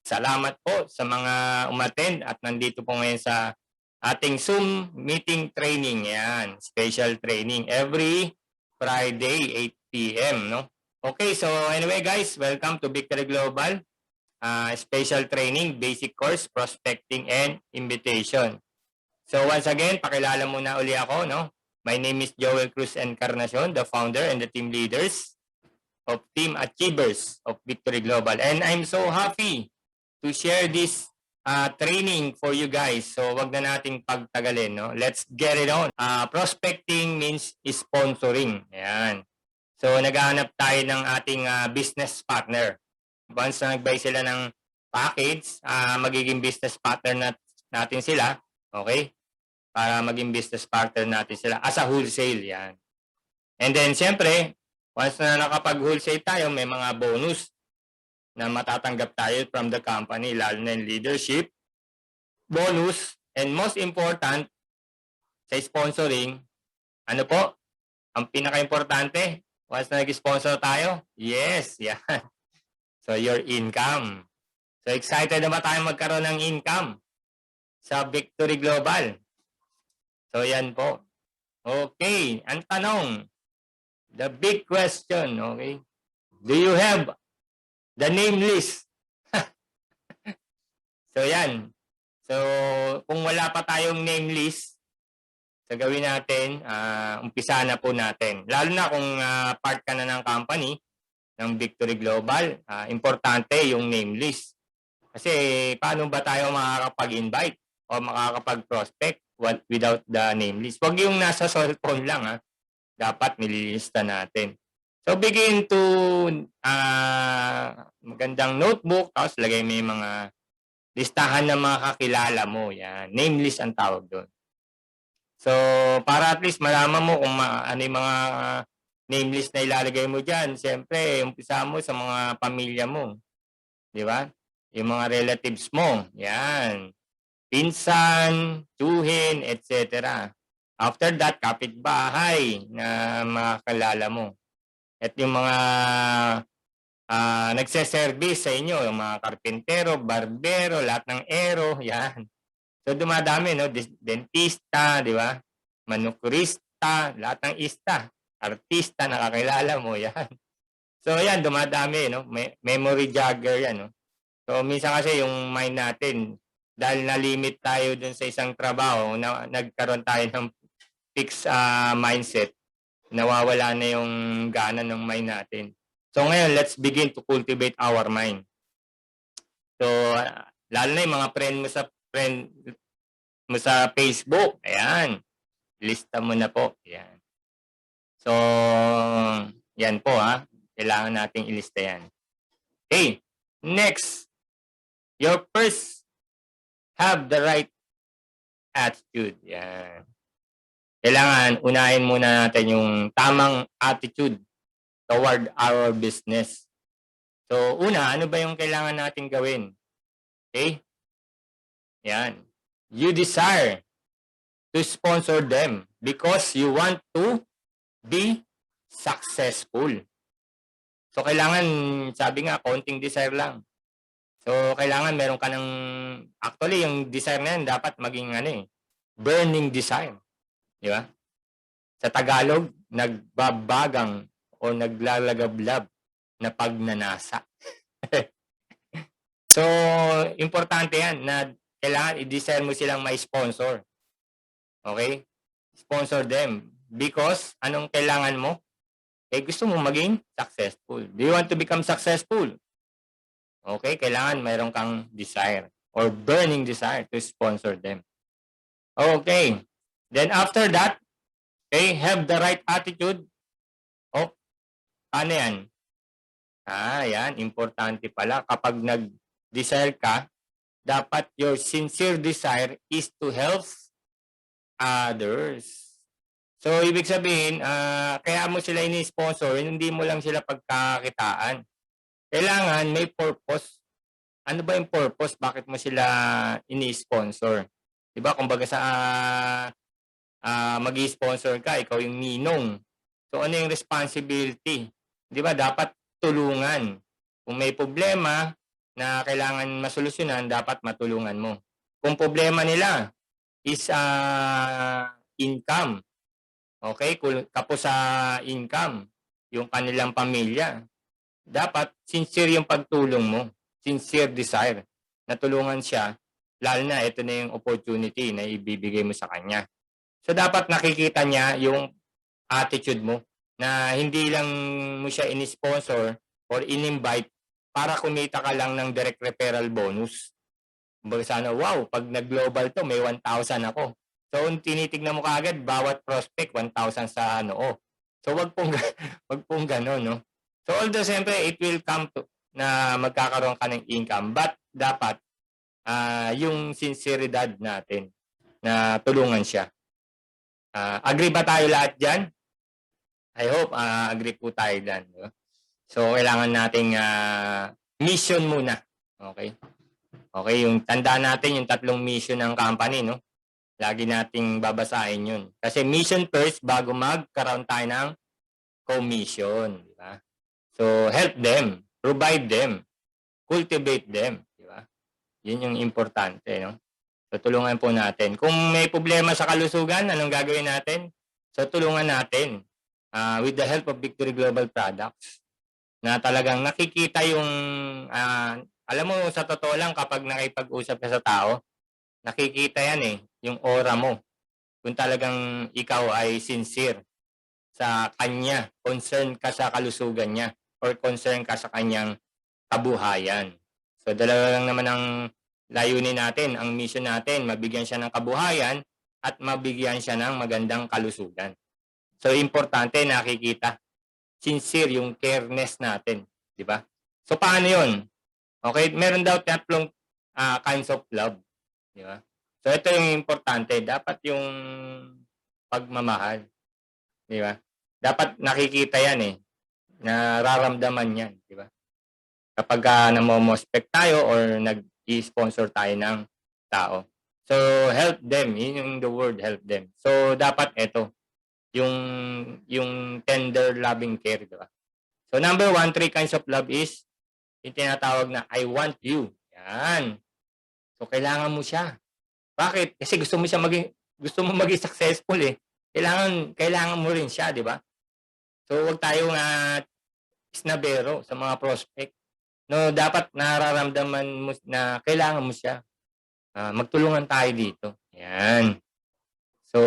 Salamat po sa mga umattend at nandito po ngayon sa ating Zoom meeting training. Yan, special training every Friday 8 p.m. no? Okay, so anyway guys, welcome to Victory Global. Special training, basic course, prospecting and invitation. So once again, pakilala muna uli ako, no? My name is Joel Cruz Encarnacion, the founder and the team leaders of Team Achievers of Victory Global. And I'm so happy to share this training for you guys. So wag na nating pagtagalin, no? Let's get it on. Prospecting means sponsoring. Ayan. So naghahanap tayo ng ating business partner. Once na nag-buy sila ng package, magiging business partner natin sila. Okay? Para maging business partner natin sila as a wholesale. Yan. And then siyempre, once na nakapag-wholesale tayo, may mga bonus na matatanggap tayo from the company, lalo na yung leadership, bonus, and most important, sa sponsoring, ano po, ang pinaka-importante, once na nag-sponsor tayo, yes, yan. So, your income. So, excited na ba tayo magkaroon ng income sa Victory Global? So, yan po. Okay, ang tanong, the big question, okay, do you have the name list? So, yan. So, kung wala pa tayong name list, so gawin natin, umpisa na po natin. Lalo na kung part ka na ng company, ng Victory Global, importante yung name list. Kasi, paano ba tayo makakapag-invite o makakapag-prospect without the name list? Huwag yung nasa cellphone lang, ha? Dapat nililista natin. So, begin to magandang notebook, tapos lagay mo yung mga listahan ng mga kakilala mo. Yan. Name list ang tawag doon. So, para at least malaman mo kung ano yung mga name list na ilalagay mo dyan. Siyempre, umpisa mo sa mga pamilya mo. Di ba? Yung mga relatives mo. Yan. Pinsan, tsuhin, etc. After that, kapitbahay na mga kalala mo. At yung mga nagse-service sa inyo, yung mga karpintero, barbero, lahat ng ero, yan. So dumadami, no? Dentista, di ba? Manukurista, lahat ng ista. Artista, nakakilala mo, yan. So yan, dumadami, no? Memory jogger yan, no? So minsan kasi yung mind natin, dahil na-limit tayo dun sa isang trabaho, nagkaroon tayo ng fixed mindset, nawawala na yung gana ng mind natin. So ngayon, let's begin to cultivate our mind. So, lalo na yung mga friend mo sa Facebook, ayan, lista mo na po, ayan. So, yan po ha, kailangan nating ilista yan. Okay, next, your first, have the right attitude, yan. Kailangan unahin muna natin yung tamang attitude toward our business. So, una, ano ba yung kailangan natin gawin? Okay? Yan. You desire to sponsor them because you want to be successful. So, kailangan, sabi nga, konting desire lang. So, kailangan meron ka ng, actually, yung desire na yan dapat maging burning desire. Di ba? Sa Tagalog, nagbabagang o naglalagablab na pagnanasa. So, importante yan na kailangan i-desire mo silang ma-sponsor. Okay? Sponsor them. Because, anong kailangan mo? Gusto mo maging successful. Do you want to become successful? Okay? Kailangan mayroon kang desire or burning desire to sponsor them. Okay. Then after that, okay, have the right attitude. Oh, ano yan? Yan, importante pala. Kapag nag-desire ka, dapat your sincere desire is to help others. So, ibig sabihin, kaya mo sila ini-sponsor, hindi mo lang sila pagkakitaan. Kailangan may purpose. Ano ba yung purpose? Bakit mo sila ini-sponsor? Diba? Kumbaga sa mag-i-sponsor ka, ikaw yung ninong. So, ano yung responsibility? Di ba? Dapat tulungan. Kung may problema, na kailangan masolusyonan, dapat matulungan mo. Kung problema nila is income, okay, kapos sa income, yung kanilang pamilya, dapat sincere yung pagtulong mo, sincere desire na tulungan siya, lalo na ito na yung opportunity na ibibigay mo sa kanya. So dapat nakikita niya yung attitude mo na hindi lang mo siya in-sponsor or in-invite para kumita ka lang ng direct referral bonus. Kumbaga sana, wow, pag nag-global to, may 1,000 ako. So, tinitignan mo kaagad, bawat prospect, 1,000 sa ano. So, wag pong gano'n, no? So, although, siyempre, it will come to na magkakaroon ka ng income, but dapat yung sinseridad natin na tulungan siya. Agree ba tayo lahat dyan? I hope agree po tayo dyan. No? So, kailangan nating mission muna. Okay? Okay, yung tandaan natin yung 3 mission ng company, no? Lagi nating babasahin yun. Kasi mission first bago magkaroon tayo ng commission. Di ba? So, help them, provide them, cultivate them. Di ba? Yun yung importante, no? So, tulungan po natin. Kung may problema sa kalusugan, anong gagawin natin? So, tulungan natin with the help of Victory Global Products na talagang nakikita yung alam mo, sa totoo lang, kapag nakipag-usap ka sa tao, nakikita yan eh, yung aura mo. Kung talagang ikaw ay sincere sa kanya, concern ka sa kalusugan niya, or concern ka sa kanyang kabuhayan. So, dalawa lang naman ang layunin natin, ang mission natin, mabigyan siya ng kabuhayan at mabigyan siya ng magandang kalusugan. So, importante nakikita, sincere yung careness natin, di ba? So, paano yun? Okay, meron daw 3 kinds of love, di ba? So ito yung importante, dapat yung pagmamahal, di ba? Dapat nakikita yan eh, nararamdaman yan, di ba? Kapag namomospect tayo or nag-i-sponsor tayo ng tao. So help them, yun yung the word, help them. So dapat ito, yung tender loving care, di ba? So number 1, 3 kinds of love is yung tinatawag na I want you. Yan. So, kailangan mo siya. Bakit? Kasi gusto mo maging successful eh. Kailangan mo rin siya, di ba? So, wag tayong snabero sa mga prospect. No, dapat nararamdaman mo na kailangan mo siya. Magtulungan tayo dito. Yan. So,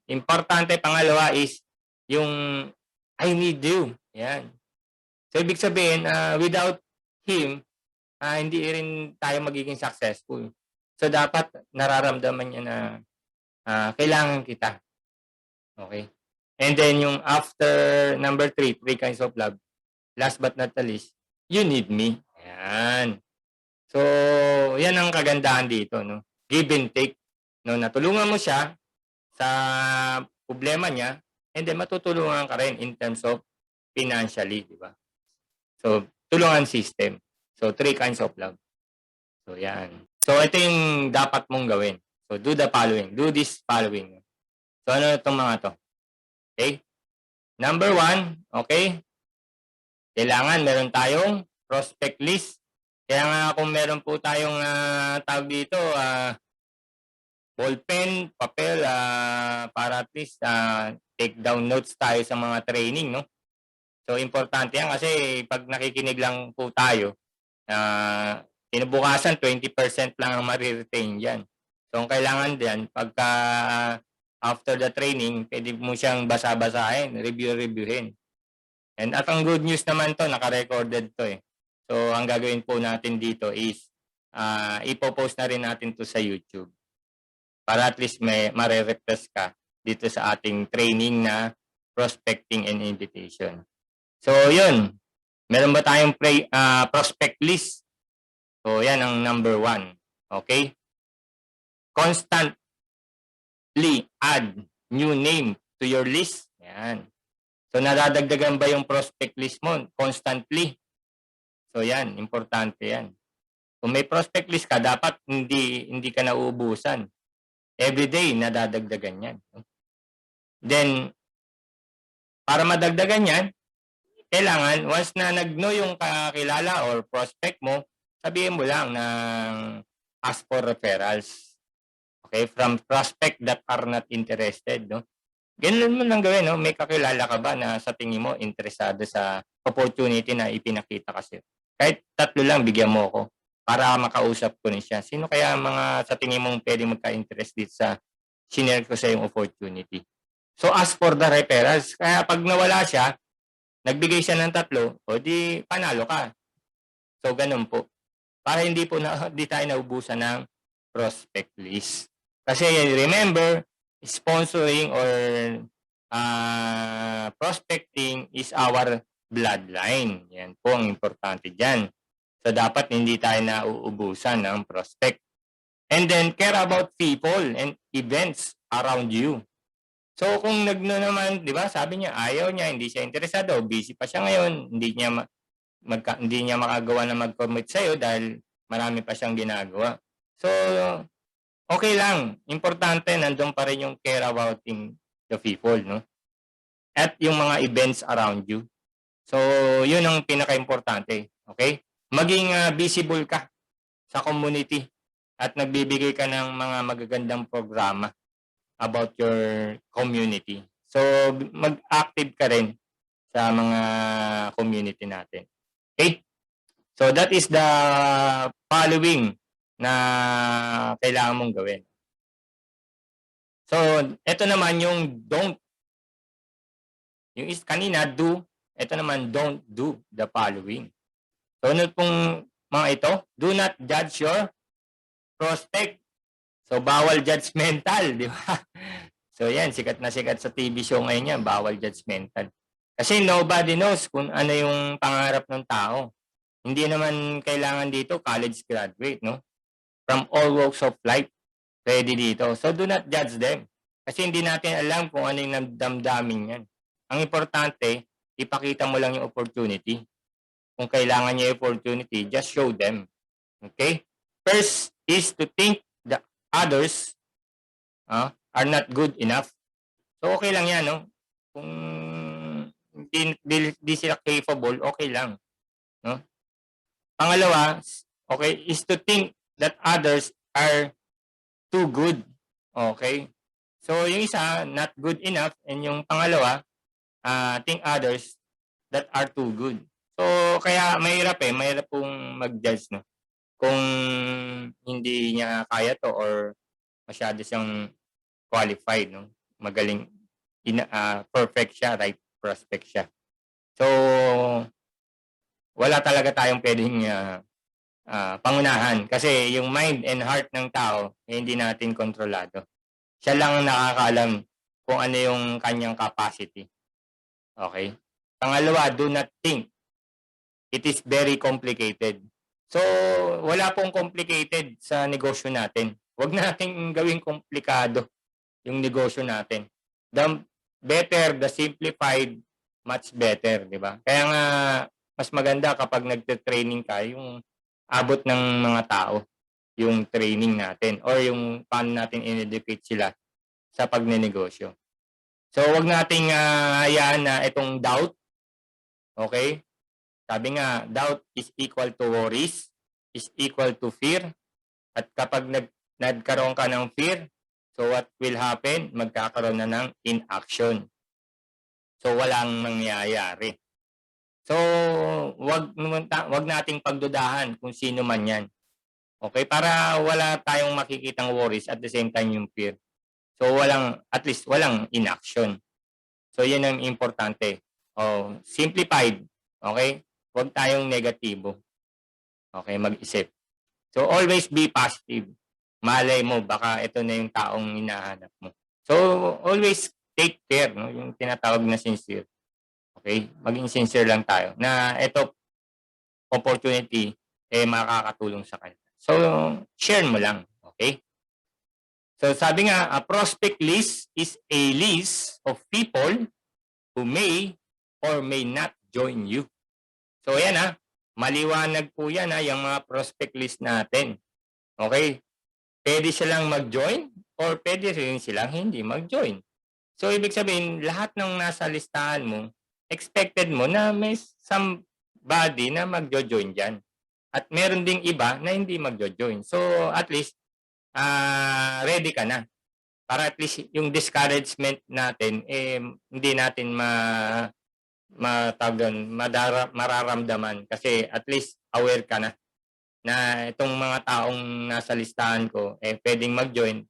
importante pangalawa is yung I need you. Yan. So, ibig sabihin, without him, hindi rin tayo magiging successful. So, dapat nararamdaman niya na kailangan kita. Okay? And then, yung after number 3 kinds of love, last but not the least, you need me. Ayan. So, yan ang kagandahan dito. No? Give and take. No? Natulungan mo siya sa problema niya, and then matutulungan ka rin in terms of financially. Di ba? So, tulungan system. So, 3 kinds of love. So, yan. So, ito yung dapat mong gawin. So, do the following. Do this following. So, ano itong mga to? Okay? Number 1, okay? Kailangan meron tayong prospect list. Kaya nga kung meron po tayong tawag dito, ballpen, papel, para at least take down notes tayo sa mga training, no? So, importante yan kasi pag nakikinig lang po tayo, kinabukasan 20% lang ang mariretain dyan. So, ang kailangan dyan, pagka after the training, pwede mo siyang basa-basahin, review-reviewin. And at ang good news naman to, naka-recorded to eh. So, ang gagawin po natin dito is, ipopost na rin natin to sa YouTube. Para at least may mare-request ka dito sa ating training na prospecting and invitation. So, yun. Meron ba tayong prospect list? So, yan ang number 1. Okay? Constantly add new name to your list. Yan. So, nadadagdagan ba yung prospect list mo constantly? So, yan. Importante yan. Kung may prospect list ka, dapat hindi ka nauubusan. Everyday, nadadagdagan yan. Then, para madagdagan yan, kailangan, once na nag-know yung kakilala or prospect mo, sabihin mo lang ng ask for referrals. Okay, from prospect that are not interested, no? Gano'n mo lang gawin, no? May kakilala ka ba na sa tingin mo interesado sa opportunity na ipinakita kasi? Kahit 3 lang bigyan mo ako para makausap ko rin siya. Sino kaya ang mga sa tingin mong puwedeng magka-interest dito sa shinare ko sa'yong opportunity? So, ask for the referrals. Kaya 'pag nawala siya, nagbigay siya ng 3, o di panalo ka. So, gano'n po. Para hindi po na di tayo naubusan ng prospect list. Kasi remember, sponsoring or prospecting is our bloodline. Yan po ang importante diyan. So dapat hindi tayo nauubusan ng prospect. And then care about people and events around you. So kung naman, 'di ba, sabi niya ayaw niya, hindi siya interesado, busy pa siya ngayon, hindi niya makagawa na mag-commit sa'yo dahil marami pa siyang ginagawa. So, okay lang. Importante, nandun pa rin yung care about the people, no? At yung mga events around you. So, yun ang pinaka-importante. Okay? Maging visible ka sa community at nagbibigay ka ng mga magagandang programa about your community. So, mag-active ka rin sa mga community natin. Okay? So, that is the following na kailangan mong gawin. So, ito naman yung don't. Yung kanina, do. Ito naman, don't do the following. So, ano pong mga ito? Do not judge your prospect. So, bawal judgmental, di ba? So, yan, sikat na sikat sa TV show ngayon yan, bawal judgmental. Kasi nobody knows kung ano yung pangarap ng tao. Hindi naman kailangan dito college graduate, no? From all walks of life, pwede dito. So, do not judge them. Kasi hindi natin alam kung ano yung damdamin yan. Ang importante, ipakita mo lang yung opportunity. Kung kailangan niya yung opportunity, just show them. Okay? First is to think the others are not good enough. So, okay lang yan, no? Kung di sila capable, okay lang. No? Pangalawa, okay, is to think that others are too good. Okay? So, yung isa, not good enough. And yung pangalawa, think others that are too good. So, kaya mahirap mahirap pong mag-judge, no? Kung hindi niya kaya to or masyado siyang qualified, no? Magaling, perfect siya, right prospect siya. So, wala talaga tayong pwedeng pangunahan kasi yung mind and heart ng tao hindi natin kontrolado. Siya lang ang nakakaalam kung ano yung kanyang capacity. Okay? Pangalawa, do not think. It is very complicated. So, wala pong complicated sa negosyo natin. Huwag nating gawing komplikado yung negosyo natin. The better, the simplified, much better, di ba? Kaya nga, mas maganda kapag nagte-training ka, yung abot ng mga tao, yung training natin or yung paano natin in-educate sila sa pagnenegosyo. So, wag nating hayaan na itong doubt, okay? Sabi nga, doubt is equal to worries, is equal to fear. At kapag nagkaroon ka ng fear, so what will happen? Magkakaroon na ng inaction. So, walang mangyayari. So, wag nating pagdudahan kung sino man yan. Okay? Para wala tayong makikitang worries at the same time yung fear. So, at least walang inaction. So, yan ang importante. Simplified. Okay? Huwag tayong negatibo. Okay, mag-isip. So, always be positive. Malay mo, baka ito na yung taong hinahanap mo. So, always take care, no? Yung tinatawag na sincere. Okay? Maging sincere lang tayo na ito, opportunity, makakatulong sa kanila. So, share mo lang. Okay? So, sabi nga, a prospect list is a list of people who may or may not join you. So, yan maliwanag po yan yung mga prospect list natin. Okay? Pwede silang mag-join or pwede rin silang hindi mag-join. So, ibig sabihin, lahat ng nasa listahan mo, expected mo na may somebody na mag-join dyan. At meron ding iba na hindi magjo-join. So, at least, ready ka na. Para at least yung discouragement natin, hindi natin mararamdaman. Kasi at least aware ka na itong mga taong nasa listahan ko, pwedeng mag-join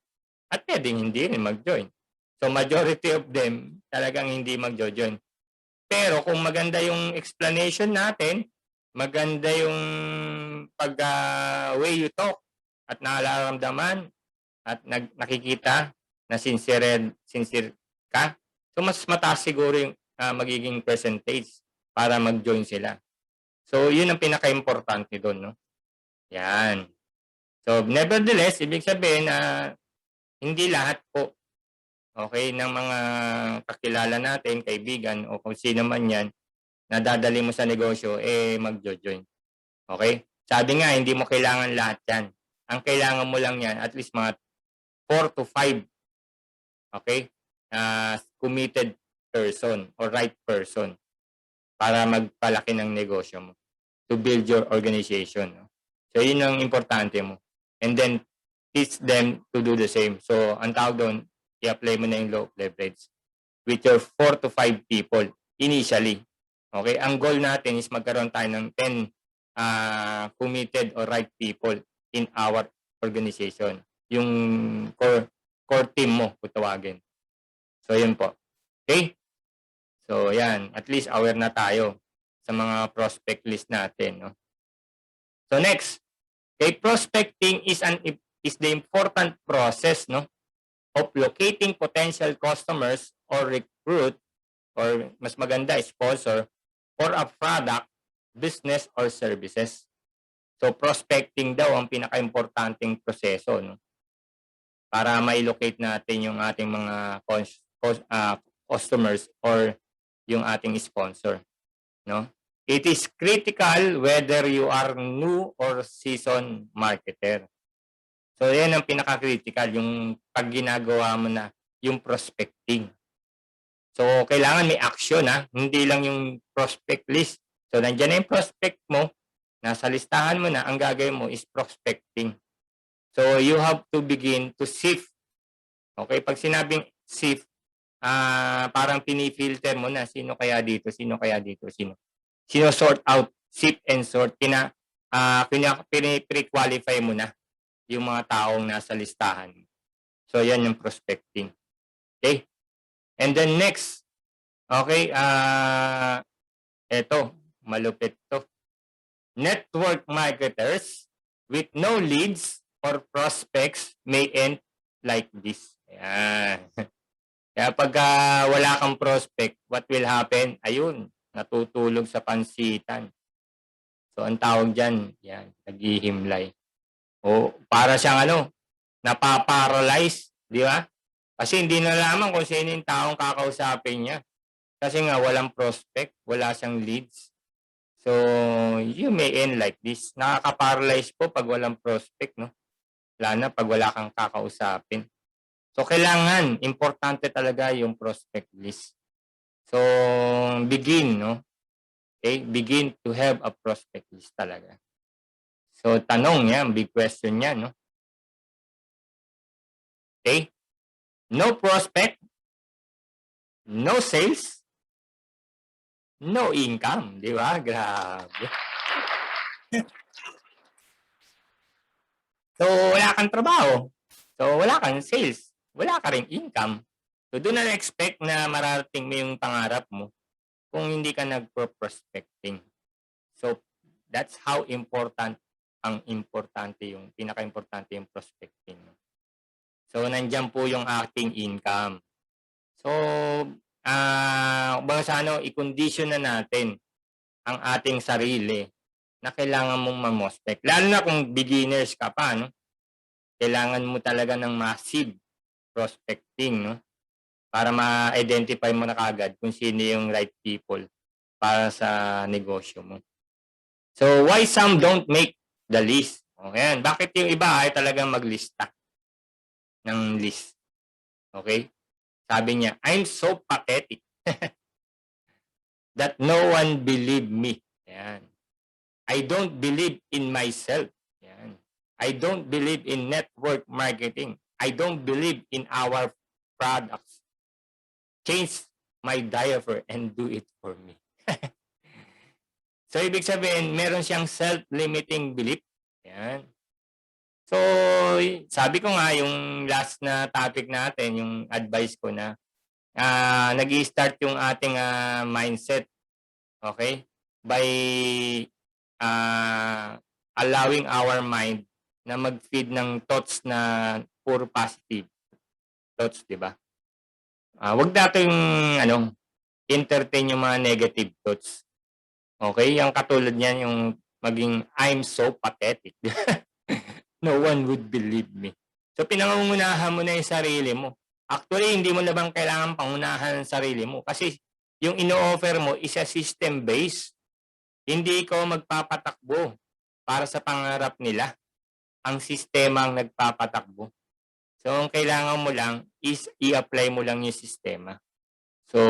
at pwedeng hindi rin mag-join. So, majority of them talagang hindi magjo-join. Pero kung maganda yung explanation natin, maganda yung way you talk at nararamdaman at nakikita na sincere ka, so mas mataas siguro yung magiging percentage para mag-join sila. So, yun ang pinaka-importante doon, no? Yan. So, nevertheless, ibig sabihin na hindi lahat po, okay, ng mga kakilala natin, kaibigan, o kung sino man yan, na dadali mo sa negosyo, magjo-join. Okay? Sabi nga, hindi mo kailangan lahat yan. Ang kailangan mo lang yan, at least mga 4 to 5, okay, committed person or right person para magpalaki ng negosyo mo, to build your organization. No? So, yun ang importante mo. And then, teach them to do the same. So, ang tawag doon, i-apply mo na yung law of leverage with your 4 to 5 people initially. Okay? Ang goal natin is magkaroon tayo ng 10 committed or right people in our organization. Yung core team mo, kung tawagin. So, yun po. Okay? So, yan. At least aware na tayo sa mga prospect list natin. No? So, next. Okay, prospecting is the important process, no, of locating potential customers or recruit or mas maganda sponsor for a product, business or services. So prospecting daw ang pinaka-importanting proseso, no, para ma-locate natin yung ating mga customers or yung ating sponsor, no. It is critical whether you are new or seasoned marketer. So, yan ang pinaka-critical, yung pag ginagawa mo na yung prospecting. So, kailangan may action, hindi lang yung prospect list. So, nandiyan na yung prospect mo, nasa listahan mo na, ang gagawin mo is prospecting. So, you have to begin to sift. Okay, pag sinabing sift, parang pinifilter mo na, sino kaya dito, sino. Sino-sort out, sift and sort, pre-qualify mo na yung mga taong nasa listahan. So, yan yung prospecting. Okay? And then next, okay, eto, malupit to. Network marketers with no leads or prospects may end like this. Ayan. Kaya pag wala kang prospect, what will happen? Ayun, natutulog sa pansitan. So, ang tawag dyan, yan, naghihimlay. O, para siyang napaparalyze, di ba? Kasi hindi nalaman kung sino yung taong kakausapin niya. Kasi nga, walang prospect, wala siyang leads. So, you may end like this. Nakaka-paralyze po pag walang prospect, no? Lalo na pag wala kang kakausapin. So, kailangan, importante talaga yung prospect list. So, begin, no? Okay? Begin to have a prospect list talaga. So, tanong yan, big question yan, no? Okay? No prospect, no sales, no income. Di ba? Grabe. So, wala kang trabaho. So, wala kang sales. Wala ka rin income. So, doon na expect na mararating mo yung pangarap mo kung hindi ka nagpo-prospecting. So, that's how important yung pinaka-importante yung prospecting. So, nandiyan po yung ating income. So, i-condition na natin ang ating sarili na kailangan mong ma-prospect. Lalo na kung beginners ka pa, no? Kailangan mo talaga ng massive prospecting, no? Para ma-identify mo na kagad kung sino yung right people para sa negosyo mo. So, why some don't make the list? Okay, bakit yung iba ay talagang maglista ng list? Okay? Sabi niya, I'm so pathetic that no one believe me. Ayan. I don't believe in myself. Yan. I don't believe in network marketing. I don't believe in our products. Change my diaper and do it for me. So, ibig sabihin, meron siyang self-limiting belief. Yan. So, sabi ko nga, yung last na topic natin, yung advice ko na nag-i-start yung ating mindset, okay? By allowing our mind na mag-feed ng thoughts na puro positive thoughts, di ba? Wag nating entertain yung mga negative thoughts. Okay? Yung katulad niyan, yung maging I'm so pathetic. No one would believe me. So, pinangungunahan mo na yung sarili mo. Actually, hindi mo na bang kailangan pangunahan ang sarili mo? Kasi yung ino-offer mo is a system-based. Hindi ikaw magpapatakbo para sa pangarap nila. Ang sistema ang nagpapatakbo. So, ang kailangan mo lang is i-apply mo lang yung sistema. So,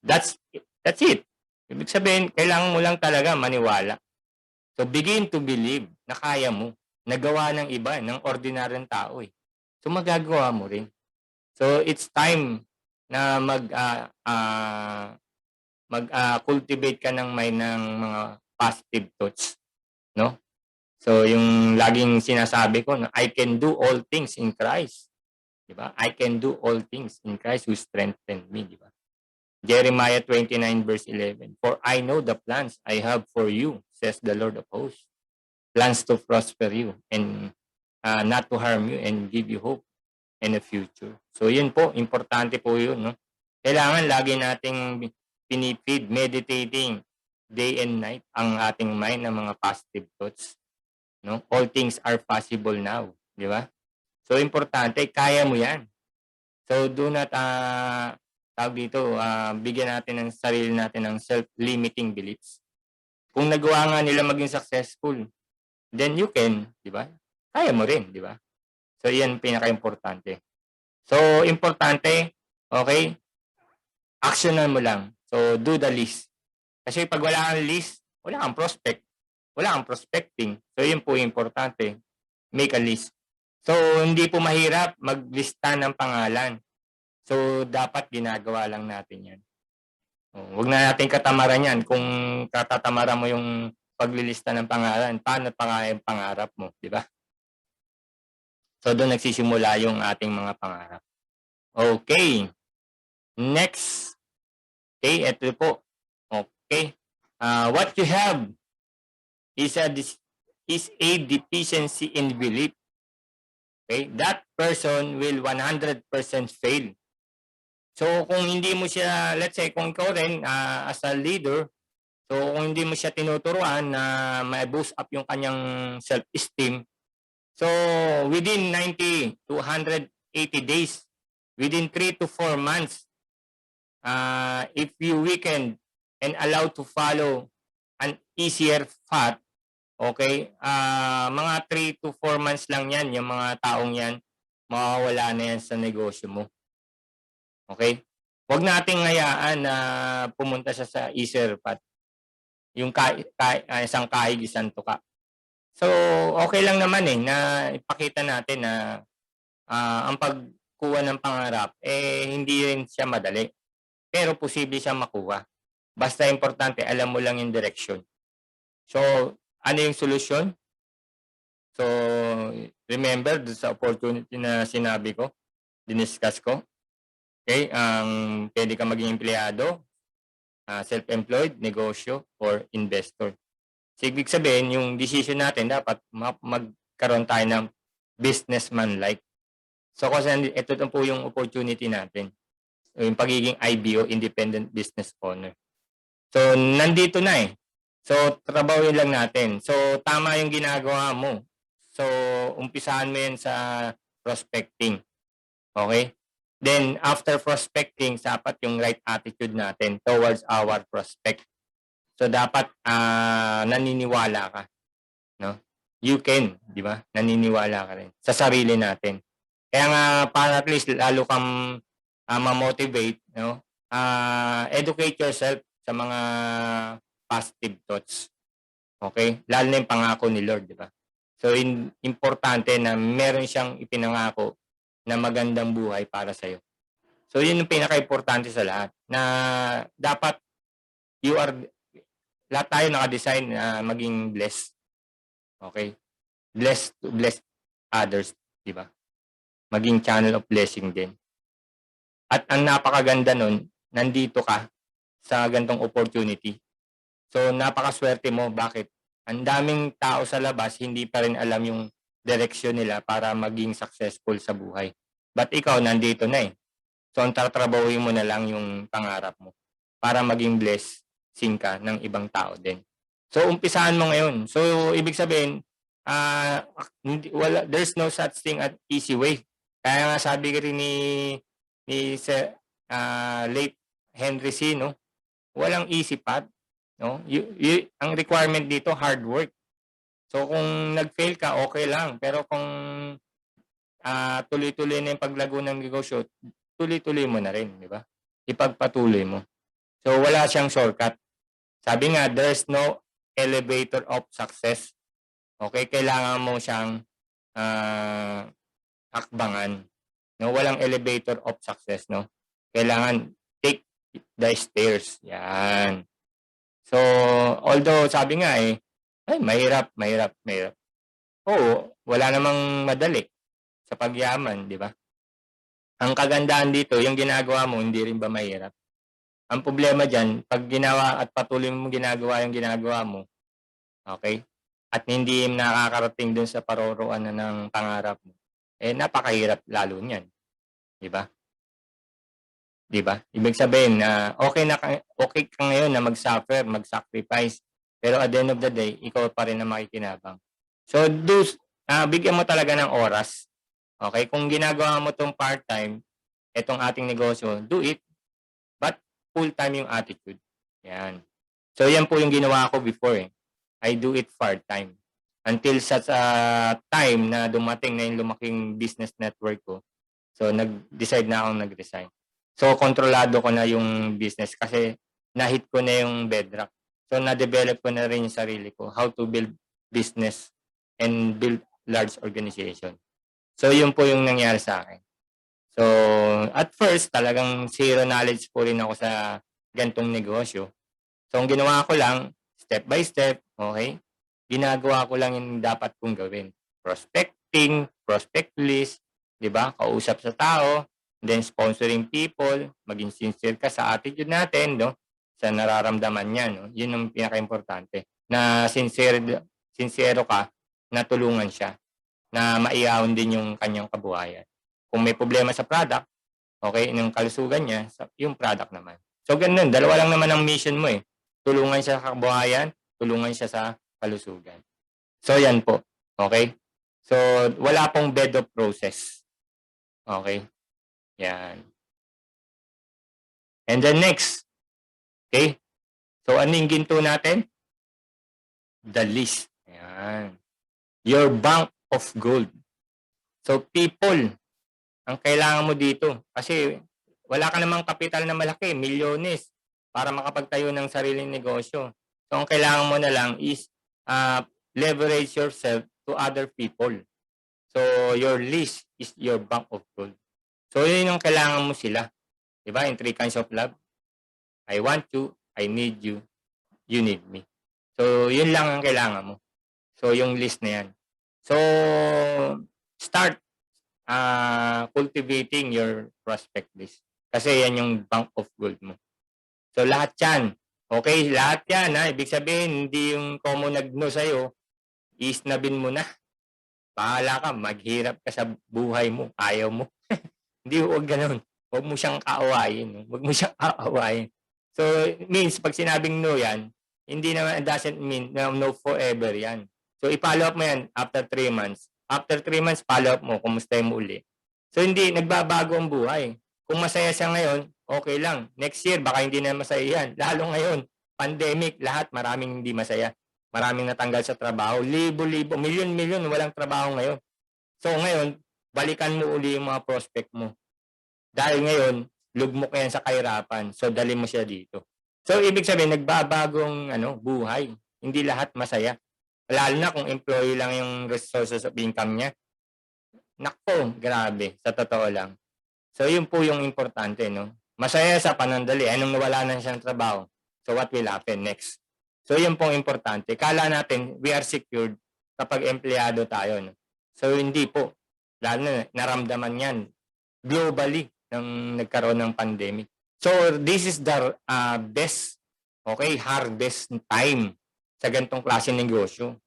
that's it. Ibig sabihin, kailangan mo lang talaga maniwala. So, begin to believe na kaya mo. Nagawa ng iba, ng ordinaryong tao eh. So, magagawa mo rin. So, it's time na mag-cultivate ka ng mind ng mga positive thoughts. No? So, yung laging sinasabi ko, I can do all things in Christ. Diba? I can do all things in Christ who strengthened me. Diba? Jeremiah 29 verse 11. For I know the plans I have for you, says the Lord of hosts. Plans to prosper you and not to harm you and give you hope in the future. So yun po, importante po yun. No? Kailangan lagi nating pinipid, meditating day and night ang ating mind ng mga positive thoughts. No? All things are possible now. Di ba? So importante, kaya mo yan. So do not, bigyan natin ng sarili natin ng self-limiting beliefs. Kung nagawa nga nila maging successful, then you can, di ba? Kaya mo rin, di ba? So, yan pinaka-importante. So, importante, okay, actionan mo lang. So, do the list. Kasi pag wala kang list, wala kang prospect. Wala kang prospecting. So, yun po importante. Make a list. So, hindi po mahirap maglista ng pangalan. So, dapat ginagawa lang natin yan. Huwag na natin katamaran yan. Kung katatamaran mo yung paglilista ng pangalan, paano pa nga yung pangarap mo, di ba? So, doon nagsisimula yung ating mga pangarap. Okay. Next. Okay, ito po. Okay. What you have is a deficiency in belief. Okay? That person will 100% fail. So, kung hindi mo siya, let's say, kung ikaw rin as a leader, so, kung hindi mo siya tinuturuan na ma-boost up yung kanyang self-esteem, so, within 90 to 180 days, within 3 to 4 months, if you weaken and allow to follow an easier path, okay, mga 3 to 4 months lang yan, yung mga taong yan, mawawala na yan sa negosyo mo. Okay? Huwag nating hayaan na pumunta siya sa easier path. Yung isang kahig, isang tuka. So, okay lang naman na ipakita natin na ang pagkuha ng pangarap, hindi rin siya madali. Pero posible siya makuha. Basta importante, alam mo lang yung direction. So, ano yung solusyon? So, remember, sa opportunity na sinabi ko, diniscuss ko, okay, pwede ka maging empleyado, self-employed, negosyo, or investor. So, ibig sabihin, yung decision natin, dapat magkaroon tayo ng businessman-like. So, kasi ito po yung opportunity natin. Yung pagiging IBO, Independent Business Owner. So, nandito na So, trabawin lang natin. So, tama yung ginagawa mo. So, umpisahan mo yan sa prospecting. Okay? Then, after prospecting, dapat yung right attitude natin towards our prospect. So, dapat naniniwala ka. No? You can, di ba? Naniniwala ka rin sa sarili natin. Kaya nga, para at least lalo kang ma-motivate, no? Educate yourself sa mga positive thoughts. Okay? Lalo na yung pangako ni Lord, di ba? So, importante na meron siyang ipinangako na magandang buhay para sa'yo. So, yun yung pinaka-importante sa lahat, na dapat lahat tayo naka-design na maging blessed. Okay? Blessed to bless others, di ba? Maging channel of blessing din. At ang napakaganda nun, nandito ka sa gantong opportunity. So, napakaswerte mo. Bakit? Ang daming tao sa labas, hindi pa rin alam yung direksyon nila para maging successful sa buhay. But ikaw, nandito na eh. So, ang tatrabahuin mo na lang yung pangarap mo para maging blessing ka ng ibang tao din. So, umpisahan mo ngayon. So, ibig sabihin, there's no such thing as easy way. Kaya nga sabi rin ni late Henry C, no? Walang easy path. No? Ang requirement dito, hard work. So, kung nag-fail ka, okay lang. Pero kung tuloy-tuloy na yung paglago ng negosyo, tuloy-tuloy mo na rin, di ba? Ipagpatuloy mo. So, wala siyang shortcut. Sabi nga, there's no elevator of success. Okay? Kailangan mo siyang hakbangan. No? Walang elevator of success, no? Kailangan take the stairs. Yan. So, although sabi nga ay mahirap. Oo, wala namang madali sa pagyaman, di ba? Ang kagandahan dito, yung ginagawa mo, hindi rin ba mahirap? Ang problema dyan, pag ginawa at patuloy mo ginagawa yung ginagawa mo, okay? At hindi nakakarating dun sa paroroan na ng pangarap mo, napakahirap lalo niyan. Di ba? Di ba? Ibig sabihin na okay ka ngayon na mag-suffer, mag-sacrifice, pero at the end of the day, ikaw pa rin na makikinabang. So, bigyan mo talaga ng oras. Okay? Kung ginagawa mo tong part-time, itong ating negosyo, do it, but full-time yung attitude. Yan. So, yan po yung ginawa ko before. I do it part-time. Until sa time na dumating na yung lumaking business network ko, so nag-decide na akong nag-resign. So, kontrolado ko na yung business kasi na-hit ko na yung bedrock. So, na-develop ko na rin yung sarili ko, how to build business and build large organization. So, yun po yung nangyari sa akin. So, at first, talagang zero knowledge po rin ako sa gantong negosyo. So, ang ginawa ko lang, step by step, okay? Ginagawa ko lang yung dapat kong gawin. Prospecting, prospect list, di ba? Kausap sa tao, then sponsoring people, maging sincere ka sa attitude natin, no? Sa nararamdaman niya, no? Yun ang pinaka-importante. Na sincero ka, na tulungan siya, na maiahon din yung kanyang kabuhayan. Kung may problema sa product, okay, yung kalusugan niya, yung product naman. So, ganun. Dalawa lang naman ang mission mo eh. Tulungan siya sa kabuhayan, tulungan siya sa kalusugan. So, yan po. Okay? So, wala pong bed of process. Okay? Yan. And then next. Okay? So, ano yung ginto natin? The list. Yan. Your bank of gold. So, people, ang kailangan mo dito. Kasi, wala ka namang kapital na malaki, milyones, para makapagtayo ng sariling negosyo. So, ang kailangan mo na lang is leverage yourself to other people. So, your list is your bank of gold. So, yun yung kailangan mo sila. Diba? In 3 kinds of love. I want you, I need you, you need me. So, yun lang ang kailangan mo. So, yung list na yan. So, start cultivating your prospect list. Kasi yan yung bank of gold mo. So, lahat yan. Okay, lahat yan. Ha? Ibig sabihin, hindi yung common nag-no sa'yo, isnabin mo na. Bahala ka, maghirap ka sa buhay mo, ayaw mo. Hindi, huwag ganun. Huwag mo siyang kaawayin. Huwag mo siyang aawayin. So, it means, pag sinabing no yan, hindi naman, it doesn't mean no forever yan. So, i-follow up mo yan after 3 months. After 3 months, follow up mo, kumusta mo uli. So, hindi, nagbabago ang buhay. Kung masaya siya ngayon, okay lang. Next year, baka hindi na masaya yan. Lalo ngayon, pandemic, lahat, maraming hindi masaya. Maraming natanggal sa trabaho. Libo-libo, milyon-milyon, walang trabaho ngayon. So, ngayon, balikan mo uli yung mga prospect mo. Dahil ngayon, lugmok yan sa kahirapan. So, dali mo siya dito. So, ibig sabihin, nagbabagong buhay. Hindi lahat masaya. Lalo na kung employee lang yung resources of income niya. Naku, grabe, sa totoo lang. So, yun po yung importante, no? Masaya sa panandali. Anong nawala na siyang trabaho? So, what will happen next? So, yun pong importante. Kala natin, we are secured kapag empleyado tayo, no? So, hindi po. Lalo na, naramdaman yan globally nang nagkaroon ng pandemic. So, this is the best, okay, harvest time sa ganitong klase ng negosyo.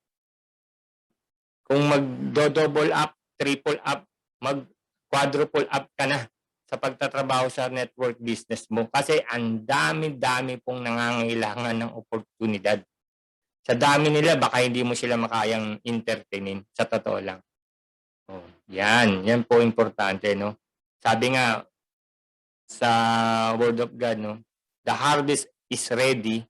Kung mag-double up, triple up, mag-quadruple up ka na sa pagtatrabaho sa network business mo kasi ang dami-dami pong nangangailangan ng oportunidad. Sa dami nila, baka hindi mo sila makayang entertainin, sa totoo lang. Oh, yan po importante, no? Sabi nga sa Word of God, no? The harvest is ready,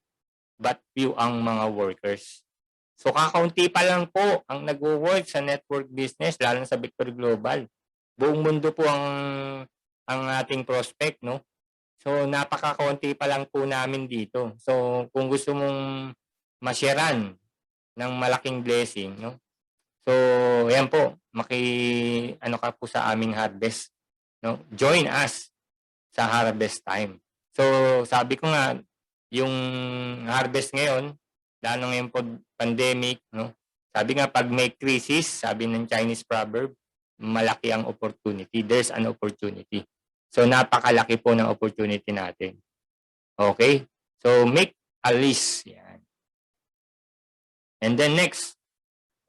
but few ang mga workers. So kakaunti pa lang po ang nagwo-work sa network business, lalo na sa Victory Global. Buong mundo po ang ating prospect, no? So napakakaunti pa lang po namin dito. So kung gusto mong masyaran ng malaking blessing, no? So yan po, ano ka po sa aming harvest, no? Join us sa harvest time. So sabi ko nga, yung harvest ngayon, lalo ngayon po pandemic, no? Sabi nga pag may crisis, sabi ng Chinese proverb, malaki ang opportunity. There's an opportunity. So napakalaki po ng opportunity natin. Okay? So make a list. Yan. And then next,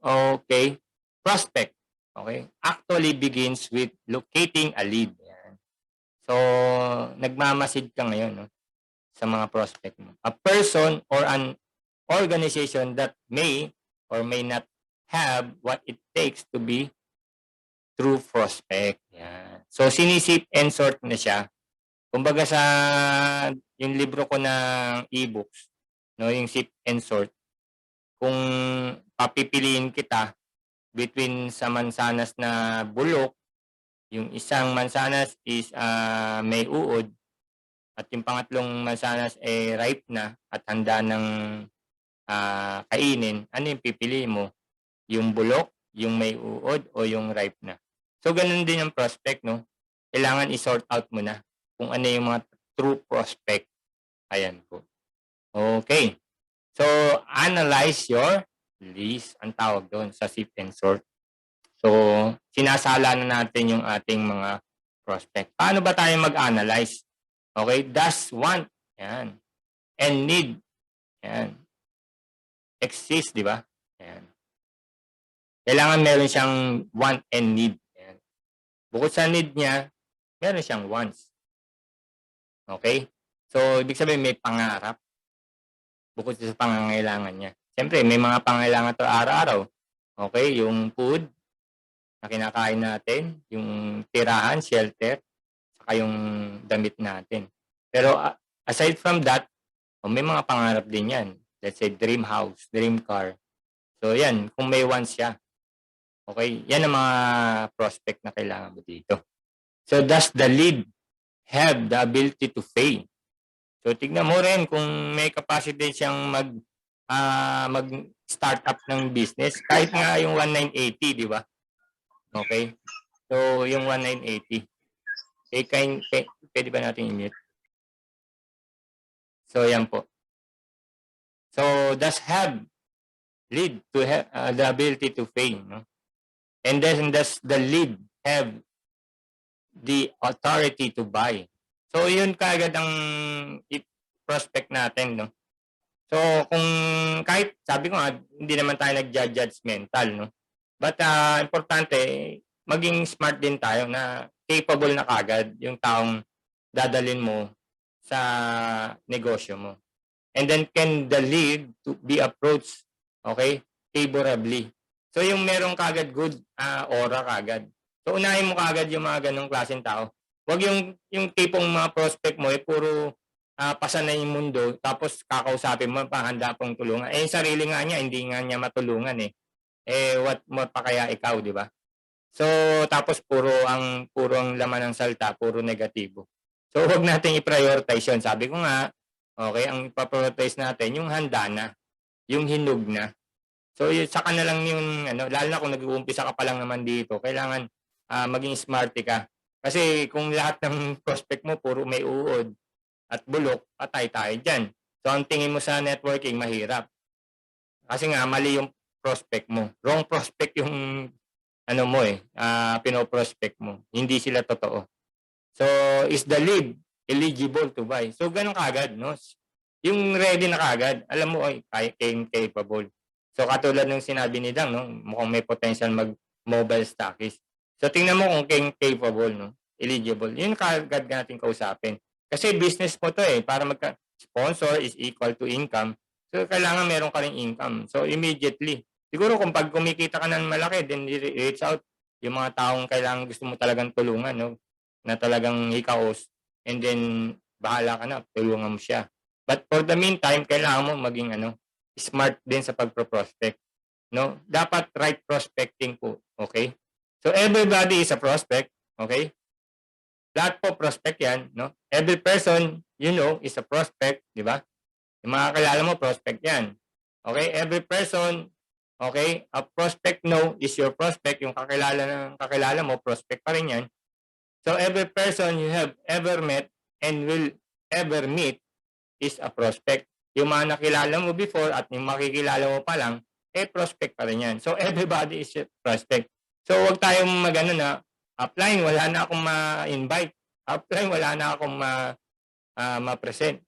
okay, prospect. Okay? Actually begins with locating a lead. Yan. So nagmamasid ka ngayon, no? Sa mga prospect mo. A person or an organization that may or may not have what it takes to be true prospect. Yan. So, sinisip and sort na siya. Kumbaga sa yung libro ko ng e-books, no, yung sip and sort, kung papipiliin kita between sa mansanas na bulok, yung isang mansanas is may uod, at yung pangatlong mansanas ay ripe na at handa ng kainin, ano yung pipili mo? Yung bulok, yung may uod, o yung ripe na? So, ganun din yung prospect, no? Kailangan i-sort out mo na kung ano yung mga true prospect. Ayan po. Okay. So, analyze your list. Ang tawag doon sa sip and sort. So, sinasala na natin yung ating mga prospect. Paano ba tayo mag-analyze? Okay, does want, yan, and need, yan, exist, di ba? Yan. Kailangan meron siyang want and need. Yan. Bukod sa need niya, meron siyang wants. Okay? So, ibig sabihin may pangarap bukod sa pangangailangan niya. Siyempre, may mga pangangailangan to araw-araw. Okay? Yung food na kinakain natin, yung tirahan, shelter, saka yung damit natin. Pero aside from that, may mga pangarap din yan. Let's say dream house, dream car. So yan, kung may wants siya. Okay? Yan ang mga prospect na kailangan mo dito. So does the lead have the ability to pay? So tignan mo rin kung may capacity siyang mag-start up ng business. Kahit nga yung 1980, di ba? Okay? So yung 1980. Pwede ba natin i-mute? So yan po. So does have lead to have the ability to pay, no? And then does the lead have the authority to buy? So yun kaagad ang prospect natin, no? So kung kahit sabi ko nga hindi naman tayo nag-judgmental, no? But importante maging smart din tayo na capable na kaagad yung taong dadalhin mo sa negosyo mo. And then can the lead to be approached, okay, favorably. So yung merong kagad good aura kagad. So unahin mo kagad yung mga ganong klaseng tao. Huwag yung tipong mga prospect mo puro pasanay yung mundo tapos kakausapin mo pa handa pong tulungan. Yung sarili nga niya hindi nga niya matulungan what mo pa kaya ikaw, di ba? So tapos puro ang laman ng salta, puro negatibo. So huwag nating i-prioritize yun. Sabi ko nga, okay, ang ipaprioritize natin yung handa na. yung hinog na. So, yun, saka na lang yung, lalo na kung nag-uumpisa ka pa lang naman dito, kailangan maging smarte ka. Kasi kung lahat ng prospect mo puro may uod at bulok, patay tayo dyan. So, ang tingin mo sa networking, mahirap. Kasi nga, mali yung prospect mo. Wrong prospect yung, pinoprospect mo. Hindi sila totoo. So, is the lead eligible to buy? So, ganun kagad, no? Yung ready na kagad, alam mo, ay, capable. So, katulad ng sinabi ni Dang, no? Mukhang may potential mag-mobile stockist. So, tingnan mo kung capable, no? Eligible. Yun kagad natin kausapin. Kasi business mo to para sponsor is equal to income. So, kailangan meron ka rin income. So, immediately. Siguro kung pag kumikita ka ng malaki, then reach out yung mga taong kailangan gusto mo talagang tulungan, no? Na talagang hikaos, and then bahala ka na, tulungan mo siya. But for the meantime, kailangan mo maging smart din sa pagpro-prospect, no? Dapat right prospecting po, okay? So everybody is a prospect, okay? Lahat po prospect 'yan, no? Every person is a prospect, di ba? Yung mga kakilala mo prospect 'yan. Okay? Every person, okay, a prospect is your prospect, yung kakilala mo prospect pa rin 'yan. So every person you have ever met and will ever meet is a prospect. Yung mga nakilala mo before at yung makikilala mo pa lang, prospect pa rin yan. So everybody is a prospect. So wag tayong na upline, wala na akong ma-invite. Upline, wala na akong ma-present.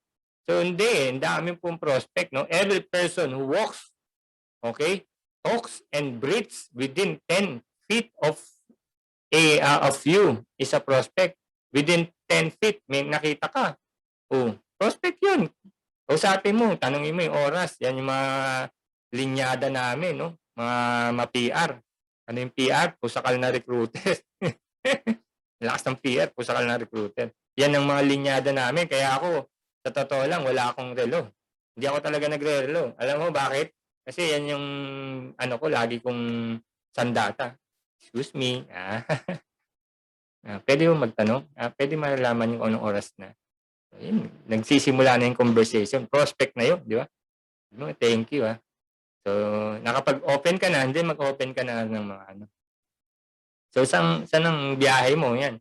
So hindi, ang dami pong prospect. No? Every person who walks, okay, talks and breathes within 10 feet of you is a prospect. Within 10 feet, may nakita ka. Prospect yun. Usapin mo, tanongin mo yung oras. Yan yung mga linyada namin, no? Mga PR. Ano yung PR? Pusakal na recruiter. Lakas ng PR, pusakal na recruiter. Yan ang mga linyada namin. Kaya ako, sa totoo lang, wala akong relo. Hindi ako talaga nagre-relo. Alam mo bakit? Kasi yan yung, lagi kong sandata. Excuse me. Pwede mo magtanong? Pwede malalaman yung anong oras na. Ayun, nagsisimula na yung conversation. Prospect na yun, di ba? Thank you, So, nakapag-open ka na, hindi mag-open ka na ng mga So, saan ang biyahe mo? Yan.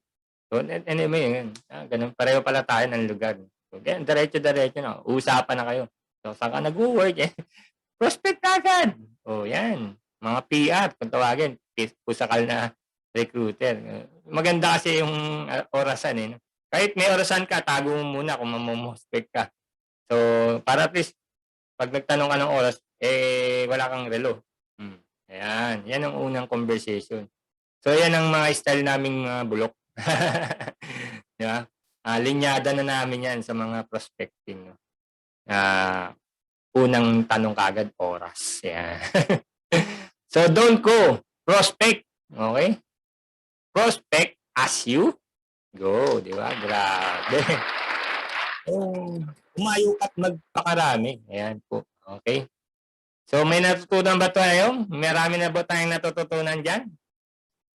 So, anyway, yan. Ganun, pareho pala tayo ng lugar. So, yan, diretso-diretso na. Usapan na kayo. So, saan ka nag-work? Prospect agad. Yan. Mga PR, kung tawagin, pusakal na recruiter. Maganda kasi yung orasan Kahit may orasan ka, tago mo muna kung mamomospect ka. So, para at least, pag nagtanong ka ng oras, wala kang relo. Ayan. Yan ang unang conversation. So, yan ang mga style naming bulok. Di ba? Linyada na namin yan sa mga prospecting. Unang tanong kagad, oras. Yan. So, don't go. Prospect. Okay? Prospect as you go. Di ba? Grabe. Umayo at magpakarami. Ayan po. Okay? So, may natutunan ba tayo? Marami na ba tayong natututunan dyan?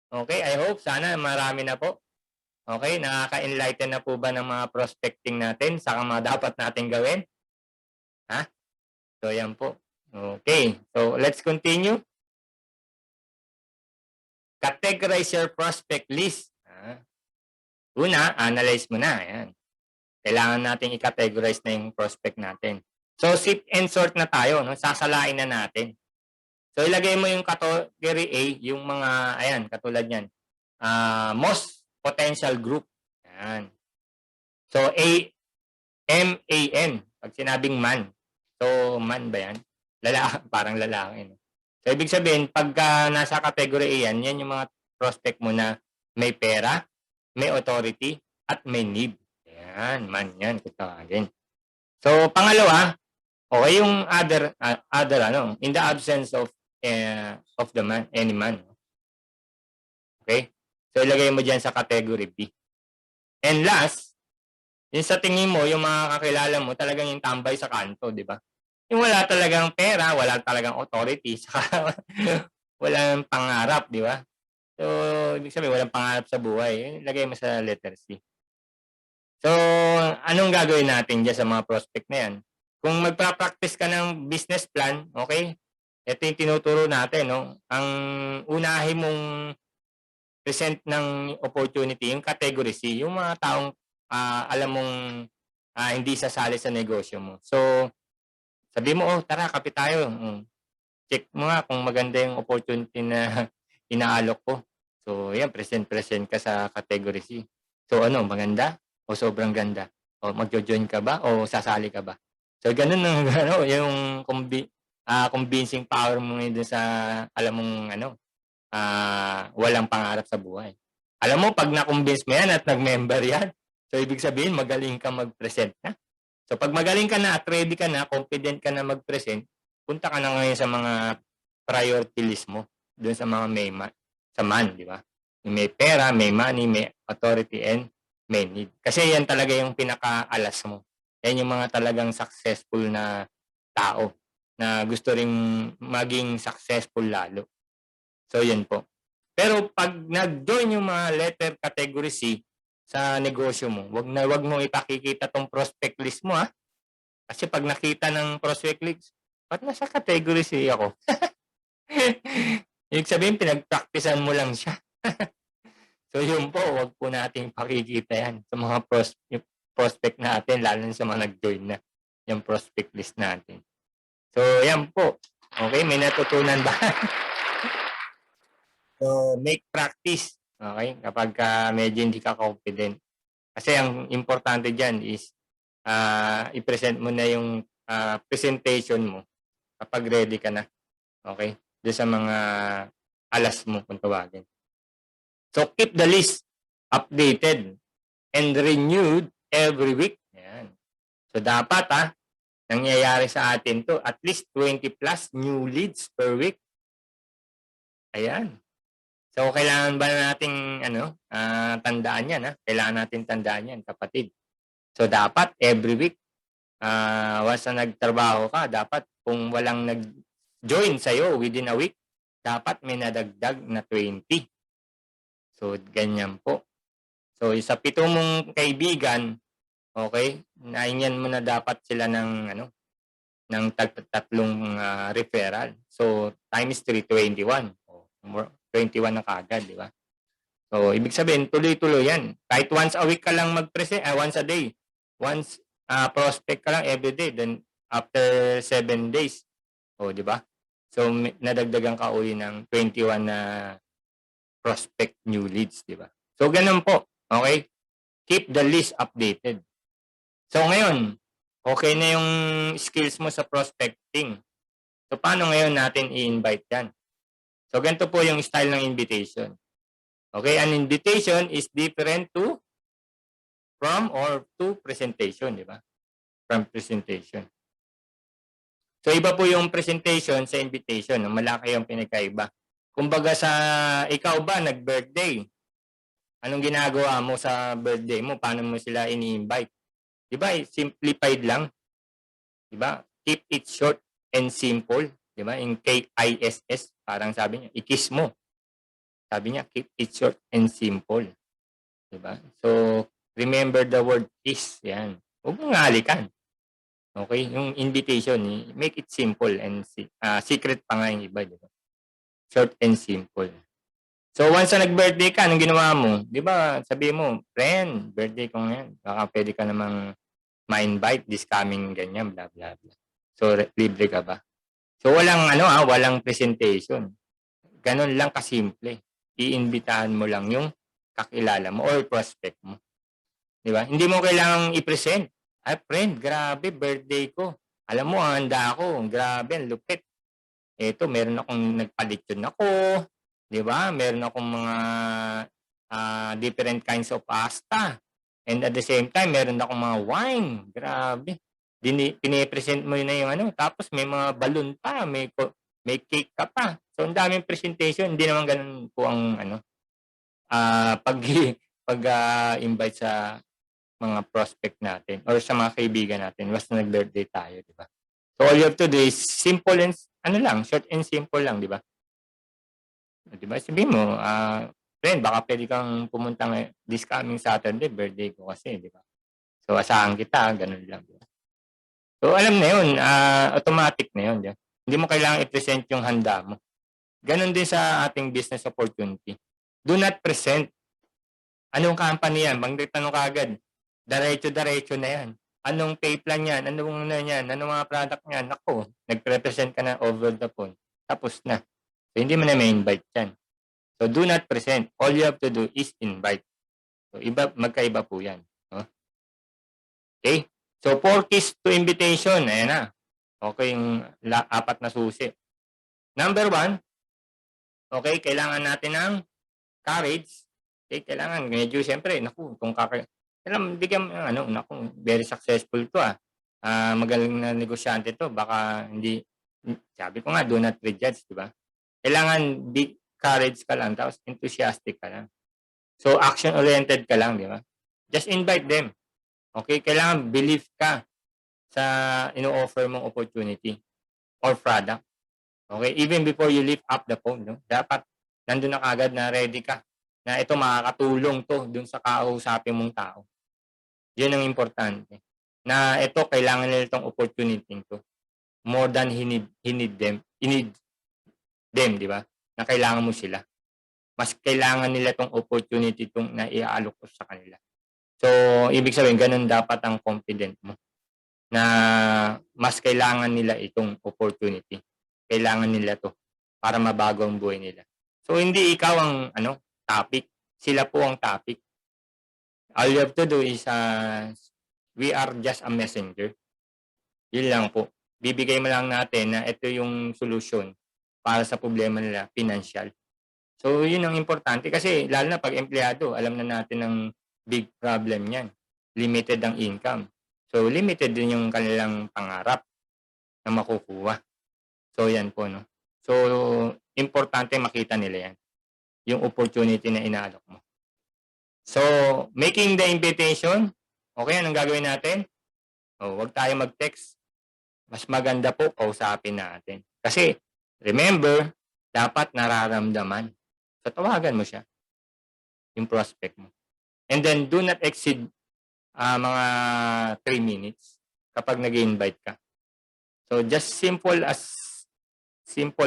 Okay, I hope. Sana marami na po. Okay, nakaka-enlighten na po ba ng mga prospecting natin sa mga dapat natin gawin? So, yan po. Okay, so let's continue. Categorize your prospect list. Una, analyze mo na. Ayan. Kailangan natin i-categorize na yung prospect natin. So, sit and sort na tayo. No? Sasalain na natin. So, ilagay mo yung category A, yung mga, ayan, katulad yan. Most potential group. Ayan. So, M-A-N. Pag sinabing man. So, man ba yan? Parang lalaki. No? So, ibig sabihin, pagka nasa category A yan, yan yung mga prospect mo na may pera, may authority, at may need. Ayan, man yan. Kutawagin. So, pangalawa, okay, yung other, in the absence of the man, any man. Okay? So, ilagay mo dyan sa category B. And last, yung sa tingin mo, yung mga kakilala mo, talagang yung tambay sa kanto, di ba? Yung wala talagang pera, wala talagang authority, saka walang pangarap, di ba? So, ibig sabihin, walang pangarap sa buhay. Ilagay mo sa letter C. So, anong gagawin natin dyan sa mga prospect na yan? Kung magpa-practice ka ng business plan, okay? Ito yung tinuturo natin, no? Ang unahin mong present ng opportunity, yung category C, yung mga taong alam mong hindi sasali sa negosyo mo. So, sabi mo, oh, tara, kapit tayo. Check mo nga kung maganda yung opportunity na inaalok ko. So, yan, present ka sa category C. So, ano, maganda? O sobrang ganda? O magjo-join ka ba? O sasali ka ba? So, ganun ang ano, yung convincing power mo ngayon sa, alam mong, walang pangarap sa buhay. Alam mo, pag na-convince mo yan at nag-member yan, so ibig sabihin, magaling ka mag-present na. So, pag magaling ka na at ready ka na, confident ka na mag-present, punta ka na ngayon sa mga priority list mo, doon sa mga sa man, di ba? May pera, may money, may authority, and may need. Kasi yan talaga yung pinaka-alas mo. Yan yung mga talagang successful na tao na gusto ring maging successful lalo. So, yun po. Pero pag nag-join yung mga letter category C sa negosyo mo, wag mo ipakikita tong prospect list mo, ha? Kasi pag nakita ng prospect list, ba't nasa category C ako? Ibig sabihin, pinag-practicean mo lang siya. So, yun po, wag po nating pakikita yan sa mga prospect natin, lalo sa mga nag-join na yung prospect list natin. So, yan po. Okay, may natutunan ba? So, make practice. Okay? Kapag medyo hindi ka confident. Kasi ang importante dyan is i-present mo na yung presentation mo kapag ready ka na. Okay? Doon sa mga alas mo kung tawagin. So, keep the list updated and renewed every week. Yan. So, dapat nangyayari sa atin to at least 20 plus new leads per week. Ayan. So, kailangan ba nating tandaan yan? Kailangan natin tandaan yan, kapatid. So, dapat every week, once na nagtrabaho ka, dapat kung walang nag-join sa'yo within a week, dapat may nadagdag na 20. So, ganyan po. So, sa 7 mong kaibigan, okay, naingyan mo na dapat sila ng tatlong referral. So, times 3, 21. 21 na kagad, di ba? So, ibig sabihin, tuloy-tuloy yan. Kahit once a week ka lang mag-present, once a day. Once prospect ka lang every day. Then, after 7 days. O, di ba? So, nadagdagan ka uli ng 21 na prospect new leads, di ba? So, ganun po. Okay? Keep the list updated. So, ngayon, okay na yung skills mo sa prospecting. So, paano ngayon natin i-invite yan? So, ganito po yung style ng invitation. Okay, an invitation is different from or to presentation, di ba? From presentation. So, iba po yung presentation sa invitation. Malaki yung pinagkaiba. Kumbaga ikaw ba, nag-birthday? Anong ginagawa mo sa birthday mo? Paano mo sila ini-invite? Di ba? Simplified lang. Di ba? Keep it short and simple. Di ba? Yung KISS, parang sabi niya, i-kiss mo. Sabi niya, keep it short and simple. Di ba? So, remember the word kiss. Yan. Huwag mong halikan. Okay? Yung invitation, make it simple and secret pa nga yung iba. Di ba? Short and simple. So, once na nag-birthday ka, anong ginawa mo? Di ba? Sabi mo, friend, birthday ko ngayon. Baka pwede ka namang ma-invite this coming ganyan, blah, blah, blah. So, libre ka ba? So, walang presentation. Ganon lang kasimple. Iimbitahan mo lang yung kakilala mo or prospect mo. Di ba? Hindi mo kailangang i-present. Ay, friend, grabe, birthday ko. Alam mo, handa ako. Grabe, ang lupit. Ito, meron akong nagpalityon ako. Di ba? Meron akong mga different kinds of pasta. And at the same time, meron akong mga wine. Grabe. Pinipresent mo na yung tapos may mga balloon pa, may cake ka pa. So, ang daming presentation. Hindi naman ganun po ang pag-invite sa mga prospect natin or sa mga kaibigan natin. Basta nag-birthday tayo, di ba? So, all you have to do is simple and, short and simple lang, di ba? Di ba? Sabihin mo, friend, baka pwede kang pumunta this coming Saturday, birthday ko kasi, di ba? So, asahan kita, ganun lang. Di ba? So alam na yun, automatic na yun. Di ba? Hindi mo kailangan i-present yung handa mo. Ganon din sa ating business opportunity. Do not present. Anong company yan? Banggit tanong kagad. Diretso-diretso na yan. Anong pay plan yan? Anong ano yan? Anong mga product yan? Nako, nag-represent ka na over the phone. Tapos na. So, hindi mo na may invite yan. So, do not present. All you have to do is invite. So, magkaiba po yan. No? Okay? So, 4 keys to invitation. Ayan na. Okay, yung 4 na susi. Number 1, okay, kailangan natin ng courage. Okay, kailangan medyo siyempre, naku, kung bigyan naku, very successful to magaling na negosyante to, baka hindi, sabi ko nga, do not prejudge, di ba? Kailangan big courage ka lang, tapos enthusiastic ka lang. So, action-oriented ka lang, di ba? Just invite them. Okay, kailangan believe ka sa ino-offer mong opportunity or product. Okay, even before you lift up the phone, no? Dapat nandun na kagad na ready ka na ito makakatulong to dun sa kausapin mong tao. Yun ang importante. Na ito, kailangan nila itong opportunity to. More than he need them, di ba? Na kailangan mo sila. Mas kailangan nila itong opportunity itong na iaalok ko sa kanila. So, ibig sabihin, ganun dapat ang confident mo. Na mas kailangan nila itong opportunity. Kailangan nila to para mabago ang buhay nila. So, hindi ikaw ang topic. Sila po ang topic. All you have to do is we are just a messenger. Yun lang po. Bibigay mo lang natin na ito yung solution para sa problema nila, financial. So, yun ang importante kasi lalo na pag empleyado, alam na natin ang big problem niyan. Limited ang income. So, limited din yung kanilang pangarap na makukuha. So, yan po, no? So, importante makita nila yan. Yung opportunity na inaalok mo. So, making the invitation, okay, anong gagawin natin? Huwag tayo mag-text. Mas maganda po, kausapin natin. Kasi, remember, dapat nararamdaman. So, tawagan mo siya. Yung prospect mo. And then, do not exceed mga 3 minutes kapag nag-invite ka. So, just simple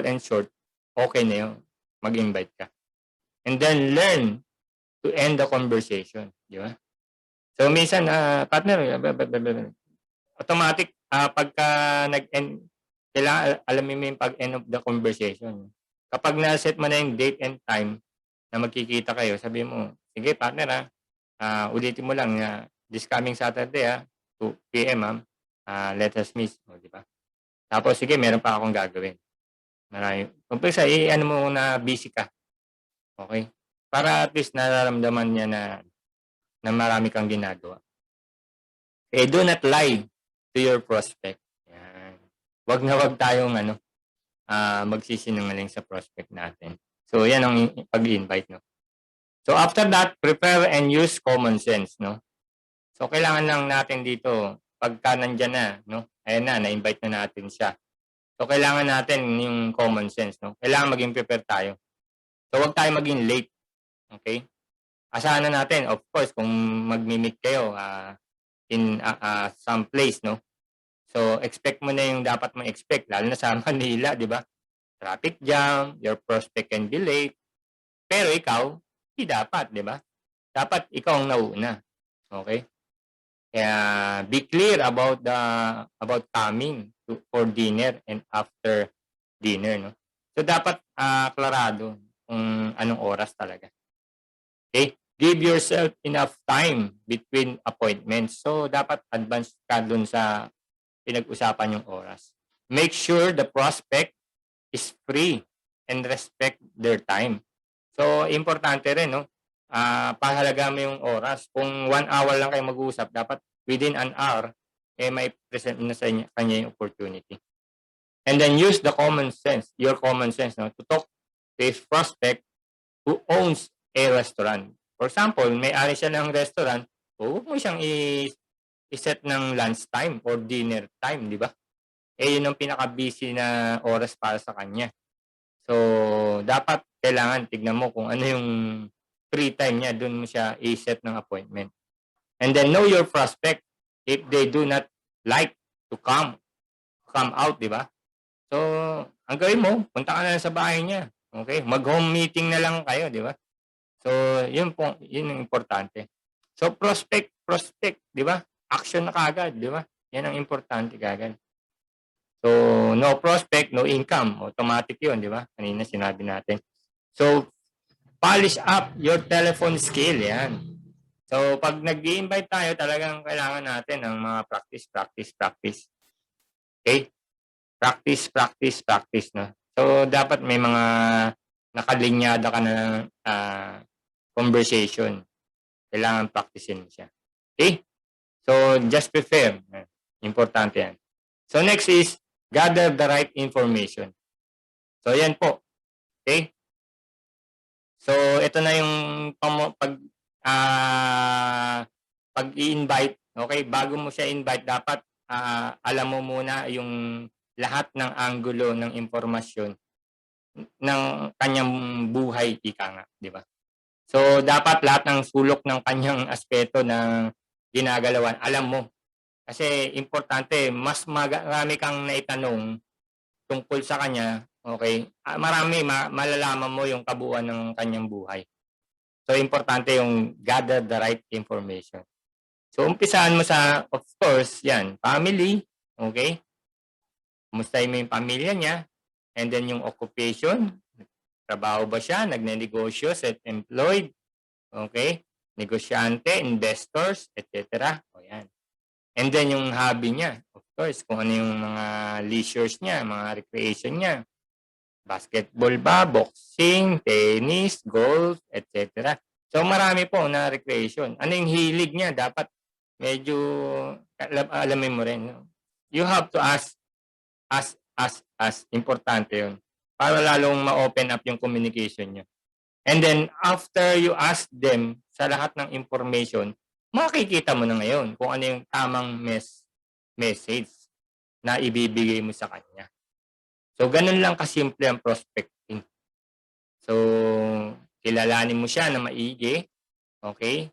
and short, okay na yun. Mag-invite ka. And then, learn to end the conversation. Di ba? So, minsan, partner, automatic, pagka nag-end, kailangan alamin mo yung pag-end of the conversation. Kapag na-set mo na yung date and time na magkikita kayo, sabi mo, sige partner ulitin mo lang na this coming Saturday 2 p.m. Let us meet. Di ba? Tapos sige, meron pa akong gagawin. Marami. Kumpisa, ano mo na busy ka. Okay? Para at least nararamdaman niya na marami kang ginagawa. Do not lie to your prospect. Yan. Wag na wag tayong magsisinungaling sa prospect natin. So, yan ang pag-invite, no? So, after that, prepare and use common sense, no? So, kailangan lang natin dito, pagka nandyan na, no? Ayan na, na-invite na natin siya. So, kailangan natin yung common sense, no? Kailangan maging prepare tayo. So, wag tayo maging late. Okay? Asahan na natin, of course, kung mag-meet kayo in some place, no? So, expect mo na yung dapat mo expect, lalo na sa Manila, di ba? Traffic jam, your prospect can be late. Pero ikaw, hindi dapat, di ba? Dapat ikaw ang nauna. Okay? Kaya be clear about coming for dinner and after dinner, no? So dapat klarado kung anong oras talaga. Okay? Give yourself enough time between appointments. So dapat advance ka dun sa pinag-usapan yung oras. Make sure the prospect is free and respect their time. So importante rin, no? Pahalaga mo yung oras. Kung 1 hour lang kayo mag-uusap, dapat within an hour, may present na sa kanya yung opportunity. And then use the common sense, your common sense, no, to talk to his prospect who owns a restaurant. For example, may-ari siya ng restaurant, huwag mo siyang i-set ng lunch time or dinner time, di ba? Yun ang pinaka-busy na oras para sa kanya. So, dapat kailangan tignan mo kung ano yung free time niya, dun mo siya i-set ng appointment. And then know your prospect. If they do not like to come out, di ba? So, ang gawin mo, punta ka na lang sa bahay niya. Okay? Mag-home meeting na lang kayo, di ba? So, yun po, yun ang importante. So, prospect, di ba? Action na kagad, di ba? Yan ang importante kagad. So, no prospect, no income. Automatic yun, di ba? Kanina sinabi natin. So, polish up your telephone skill, yan. So, pag nag-i-invite tayo, talagang kailangan natin ng mga practice. Okay? Practice, no? So, dapat may mga nakalinyada ka na conversation. Kailangan practicein mo siya. Okay? So, just prepare. Importante yan. So, next is, gather the right information. So, yan po. Okay? So, ito na yung pag-i-invite. Okay? Bago mo siya invite, dapat alam mo muna yung lahat ng anggulo ng impormasyon ng kanyang buhay, ika nga, di ba? So, dapat lahat ng sulok ng kanyang aspeto na ginagalawan, alam mo. Kasi importante, mas marami kang naitanong tungkol sa kanya, okay? Marami, malalaman mo yung kabuuan ng kanyang buhay. So, importante yung gather the right information. So, umpisahan mo sa, of course, yan, family, okay? Kumustahin mo yung pamilya niya, and then yung occupation, trabaho ba siya, nagne-negosyo, self-employed, okay? Negosyante, investors, etc. O yan. And then yung hobby niya, of course, kung ano yung mga leisures niya, mga recreation niya. Basketball ba, boxing, tennis, golf, etc. So marami po na recreation. Ano yung hilig niya? Dapat medyo alamin mo rin. You have to ask. Importante yun. Para lalong ma-open up yung communication niyo. And then, after you ask them sa lahat ng information, makikita mo na ngayon kung ano yung tamang message na ibibigay mo sa kanya. So, ganun lang kasimple ang prospecting. So, kilalanin mo siya na maigi, okay?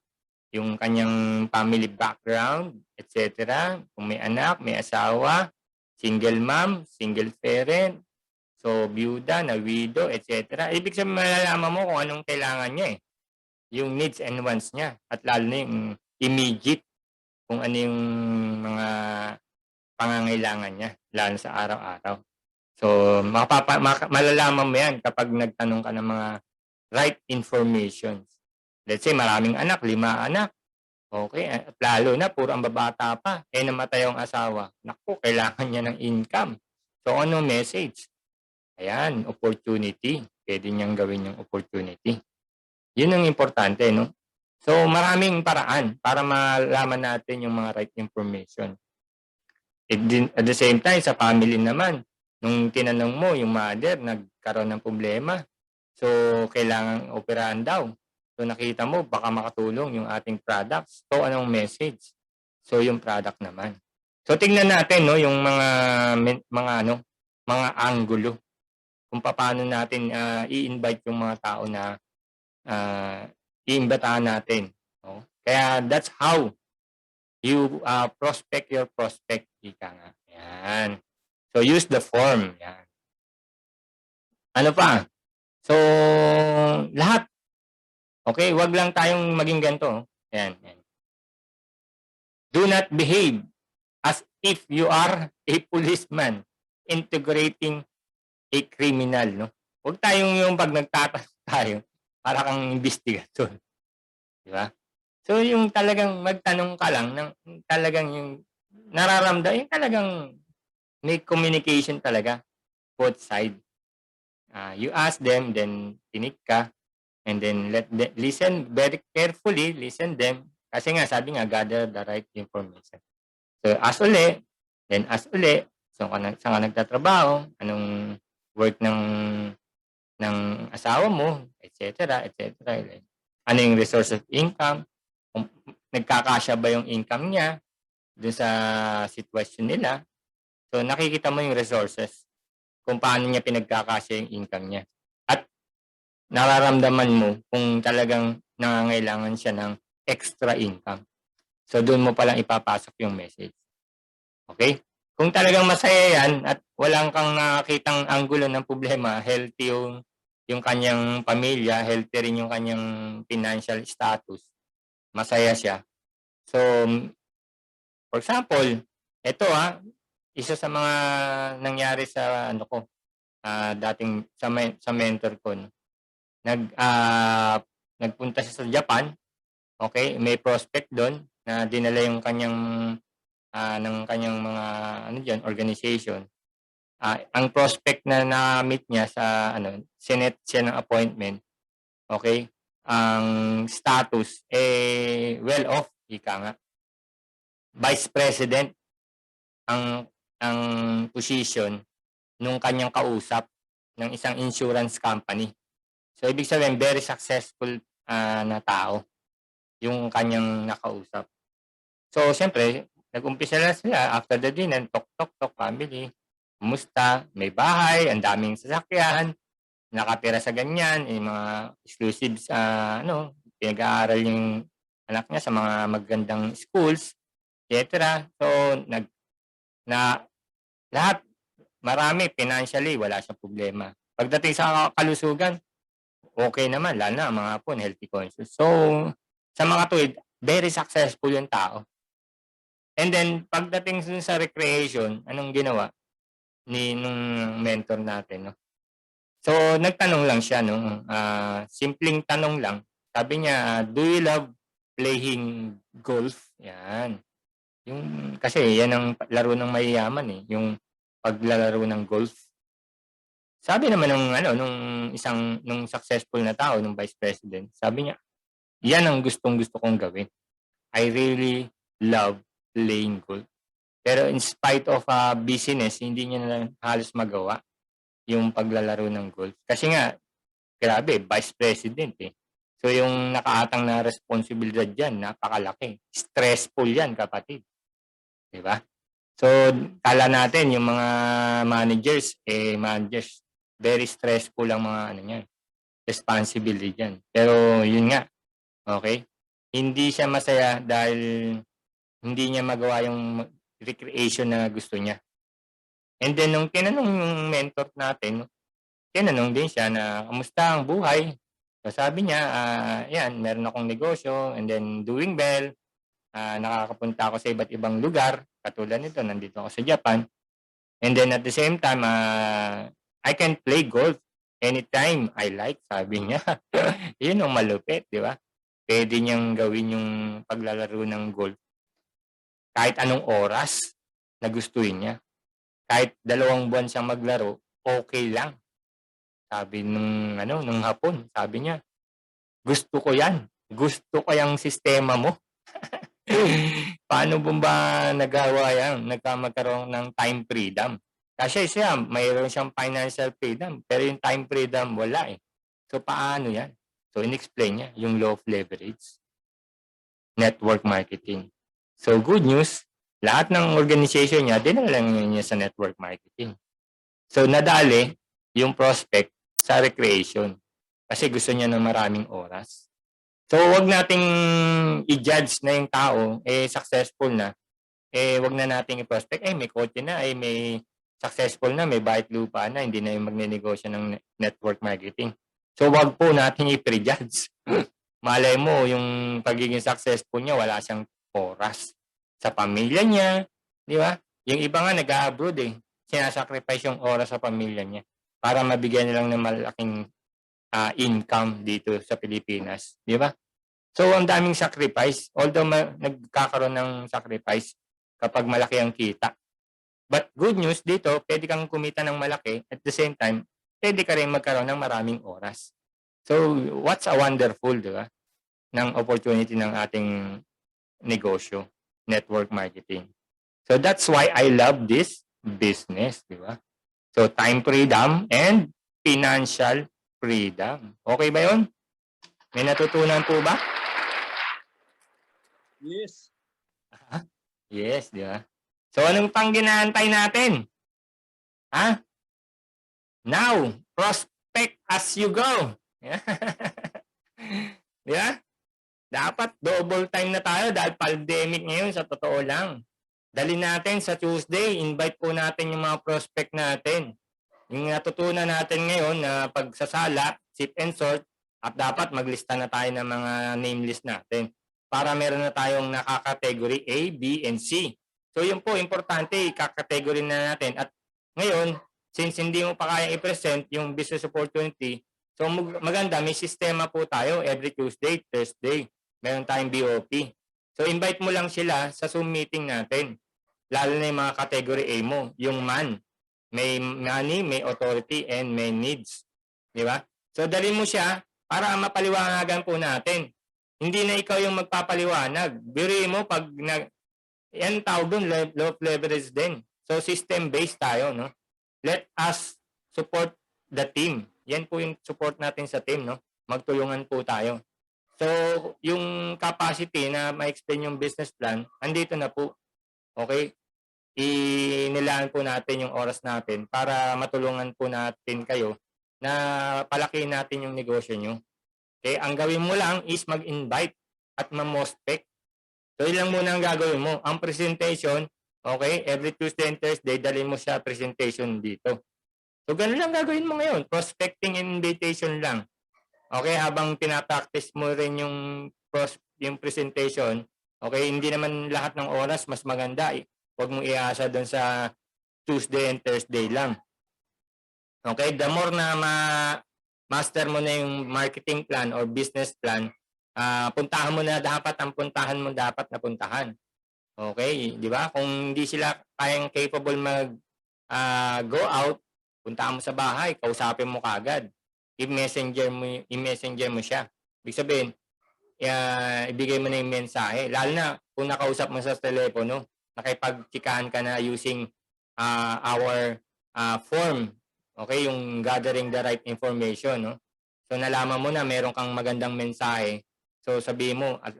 Yung kanyang family background, etc. Kung may anak, may asawa, single mom, single parent, so byuda, na widow, etc. Ibig sabihin, malalaman mo kung anong kailangan niya eh. Yung needs and wants niya. At lalo na yung immediate, kung ano yung mga pangangailangan niya, lalo sa araw-araw. So, malalaman mo yan kapag nagtanong ka ng mga right information. Let's say, maraming anak, 5 anak. Okay, at lalo na, puro ang babata pa. Namatay ang asawa. Naku, kailangan niya ng income. So, anong message? Ayan, opportunity. Pwede niyang gawin yung opportunity. Yun ang importante, no? So, maraming paraan para malaman natin yung mga right information. At the same time, sa family naman, nung tinanong mo, yung mother, nagkaroon ng problema. So, kailangan operahan daw. So, nakita mo, baka makatulong yung ating products. So, anong message? So, yung product naman. So, tingnan natin, no, yung mga anggulo. Kung paano natin i-invite yung mga tao na i-imbitahan natin. No? Kaya that's how you prospect your prospect. Ika nga. Yan. So, use the form. Yan. Ano pa? So, lahat. Okay? Wag lang tayong maging ganito. Yan. Do not behave as if you are a policeman integrating a criminal, no? Huwag tayong yung pag nagtatanong tayo, para kang investigator. Di ba? So, yung talagang magtanong ka lang, ng talagang yung nararamdaman, yung talagang may communication talaga, both side. You ask them, then tinig ka, and then listen very carefully, listen them. Kasi nga, sabi nga, gather the right information. So, ask uli, then ask uli, so, saan ka nagtatrabaho, anong work ng asawa mo, etc. Ano yung resource of income, kung nagkakasya ba yung income niya dun sa sitwasyon nila. So, nakikita mo yung resources kung paano niya pinagkakasya yung income niya. At nararamdaman mo kung talagang nangangailangan siya ng extra income. So, doon mo palang ipapasok yung message. Okay? Kung talagang masaya yan at walang kang nakakitang anggulo ng problema, healthy yung kanyang pamilya, healthy rin yung kanyang financial status, masaya siya. So, for example, ito isa sa mga nangyari sa ano ko, dating sa mentor ko, no? Nagpunta siya sa Japan, okay? May prospect doon na dinala yung kanyang ng kanyang mga ano diyan, organization. Ang prospect na na-meet niya sa ano, sinet siya ng appointment, okay? Ang status well off, ika nga. Vice President ang position nung kanyang kausap ng isang insurance company. So ibig sabihin very successful na tao yung kanyang nakausap. So siyempre, nag-umpisa na sila after the dinner, tok, family. Kumusta? May bahay, ang daming sasakyan, nakatira sa ganyan, yung mga exclusive pinag-aaral yung anak niya sa mga magandang schools, etc. So na lahat marami financially, wala siyang problema. Pagdating sa kalusugan, okay naman, lalo na ang mga hapon, healthy conscious. So, sa mga tuwid, very successful yung tao. And then, pagdating sa recreation, anong ginawa nung mentor natin, no? So, nagtanong lang siya, no? Simpleng tanong lang. Sabi niya, do you love playing golf? Yan. Kasi yan ang laro ng mayayaman eh, yung paglalaro ng golf. Sabi naman nung successful na tao, nung vice president, sabi niya, yan ang gustong-gusto kong gawin. I really love playing golf. Pero in spite of busyness, hindi niya na halos magawa yung paglalaro ng golf. Kasi nga, grabe, vice president eh. So yung nakaatang na responsibilidad dyan, napakalaki. Stressful yan, kapatid. Diba? So, kala natin yung mga managers, very stressful ang mga responsibility dyan. Pero yun nga, okay? Hindi siya masaya dahil hindi niya magawa yung recreation na gusto niya. And then, nung tinanong yung mentor natin, tinanong din siya na, kamusta ang buhay? So, sabi niya, yan, meron akong negosyo, and then doing well, nakakapunta ako sa iba't ibang lugar, katulad nito, nandito ako sa Japan. And then at the same time, I can play golf anytime I like, sabi niya. Yun ang malupit, di ba? Pwede niyang gawin yung paglalaro ng golf kahit anong oras na gustuin niya. Kahit 2 buwan siyang maglaro, okay lang. Sabi nung hapon, sabi niya, gusto ko yan. Gusto ko yung sistema mo. Paano ba nagawa yan? Magkaroon ng time freedom. Kasi siya, mayroon siyang financial freedom, pero yung time freedom, wala eh. So, paano yan? So, in-explain niya yung law of leverage, network marketing. So, good news, lahat ng organization niya, dinala niya sa network marketing. So, nadali yung prospect sa recreation kasi gusto niya ng maraming oras. So, wag nating i-judge na yung tao, successful na, wag na nating i-prospect, may kotse na, may successful na, may bahay lupa na, hindi na yung magne-negosyo ng network marketing. So, wag po nating i-prejudge. Malay mo, yung pagiging successful niya, wala siyang oras sa pamilya niya, di ba? Yung iba nga nag-abroad sinasacrifice yung oras sa pamilya niya para mabigyan nilang ng malaking income dito sa Pilipinas, di ba? So, ang daming sacrifice, although nagkakaroon ng sacrifice kapag malaki ang kita. But good news dito, pwede kang kumita ng malaki, at the same time, pwede ka rin magkaroon ng maraming oras. So, what's a wonderful, di ba, ng opportunity ng ating negosyo, network marketing. So, that's why I love this business, di ba? So, time freedom and financial freedom. Okay ba yun? May natutunan po ba? Yes. Yes, di ba? So, anong pang ginaantay natin? Now, prospect as you go. Di ba? Dapat double time na tayo dahil pandemic ngayon, sa totoo lang. Dali natin sa Tuesday, invite po natin yung mga prospect natin. Yung natutunan natin ngayon na pagsasala, sip and sort, at dapat maglista na tayo ng mga name list natin para meron na tayong nakakategory A, B, and C. So yun po, importante, ikakategory na natin. At ngayon, since hindi mo pa kaya i-present yung business opportunity, so maganda, may sistema po tayo every Tuesday, Thursday. Meron tayong BOP. So invite mo lang sila sa Zoom meeting natin. Lalo na yung mga category A mo, yung man. May money, may authority, and may needs. Di ba? So dali mo siya para mapaliwanagan po natin. Hindi na ikaw yung magpapaliwanag. Biruin mo pag yan tawag doon, low leverage din. So system-based tayo, no? Let us support the team. Yan po yung support natin sa team, no? Magtulungan po tayo. So, yung capacity na ma-explain yung business plan, andito na po. Okay? Inilaan po natin yung oras natin para matulungan po natin kayo na palakihin natin yung negosyo nyo. Okay? Ang gawin mo lang is mag-invite at ma-mospect. So, yun lang muna ang gagawin mo. Ang presentation, okay, every Tuesday and Thursday, dalhin mo sa presentation dito. So, ganun lang gagawin mo ngayon. Prospecting and invitation lang. Okay, habang pinapractice mo rin yung presentation, okay, hindi naman lahat ng oras mas maganda. Huwag mong iasa doon sa Tuesday and Thursday lang. Okay, the more na master mo na yung marketing plan or business plan, puntahan mo na dapat ang puntahan mo dapat na puntahan. Okay, di ba? Kung hindi sila kayang capable go out, puntahan mo sa bahay, kausapin mo kagad. I-messenger mo siya. Ibig sabihin, ibigay mo na yung mensahe. Lalo na kung nakausap mo sa telepono, nakipagchikahan ka na using our form. Okay, yung gathering the right information, no? So nalaman mo na meron kang magandang mensahe. So sabihin mo, at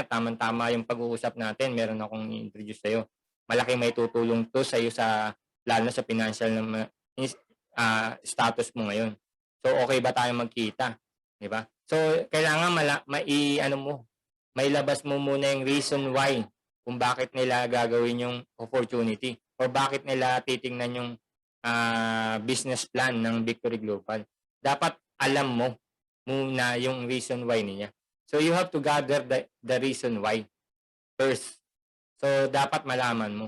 tama-tama yung pag-uusap natin, meron akong i-introduce sa'yo. Malaki may tutulong to sa'yo lalo na sa financial na status mo ngayon. So okay ba tayo magkita, 'di ba? So kailangan may labas mo muna yung reason why kung bakit nila gagawin yung opportunity or bakit nila titingnan yung business plan ng Victory Global. Dapat alam mo muna yung reason why niya. So you have to gather the reason why first. So dapat malaman mo.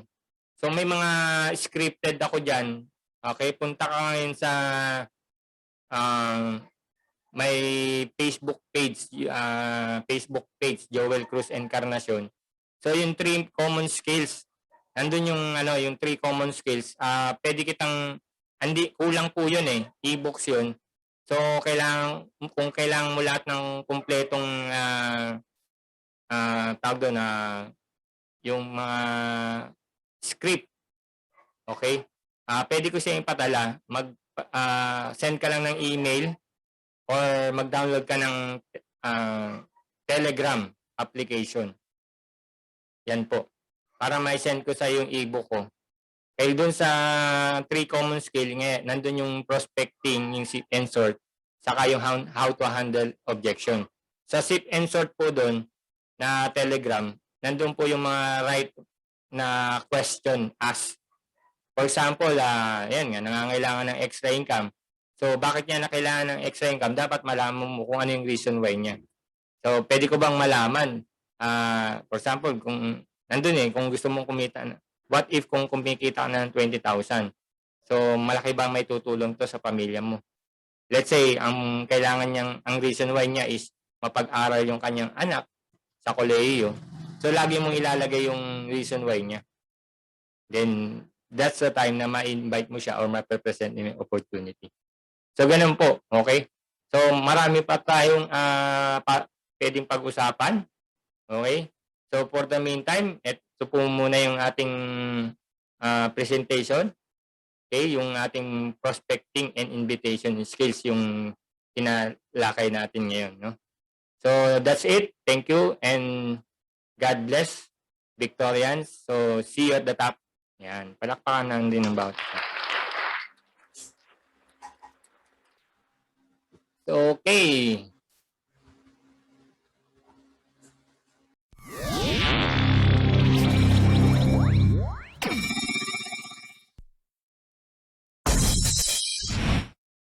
So may mga scripted ako diyan. Okay, punta ka ngayon sa may Facebook page Joel Cruz Encarnacion. So yung 3 common skills, nandun yung 3 common skills. Pwede kitang kulang po 'yun e-books 'yun. So kung kailangan mo lahat ng kumpletong tawag doon yung mga script. Okay? Pwede ko siya ipadala. Send ka lang ng email or mag-download ka ng Telegram application. Yan po. Para ma-send ko sa yung e-book ko. Kaya dun sa 3 common skill, nandun yung prospecting, yung sip and sort, saka yung how to handle objection. Sa sip and sort po dun na Telegram, nandun po yung mga right na question asked. For example, nangangailangan ng extra income. So, bakit niya kailangan ng extra income? Dapat malaman mo kung ano yung reason why niya. So, pwede ko bang malaman? For example, kung kung gusto mong kumita, what if kung kumikita ka na ng 20,000? So, malaki bang may tutulong to sa pamilya mo? Let's say, ang reason why niya is mapag-aral yung kanyang anak sa kolehiyo. So, lagi mong ilalagay yung reason why niya. Then, that's the time na ma-invite mo siya or ma-present yung opportunity. So, ganun po. Okay? So, marami pa tayong pwedeng pag-usapan. Okay? So, for the meantime, ito po muna yung ating presentation. Okay? Yung ating prospecting and invitation skills yung tinalakay natin ngayon. No? So, that's it. Thank you and God bless, Victorians. So, see you at the top. Yan. Palakpakan lang din ng bawat isa. Okay.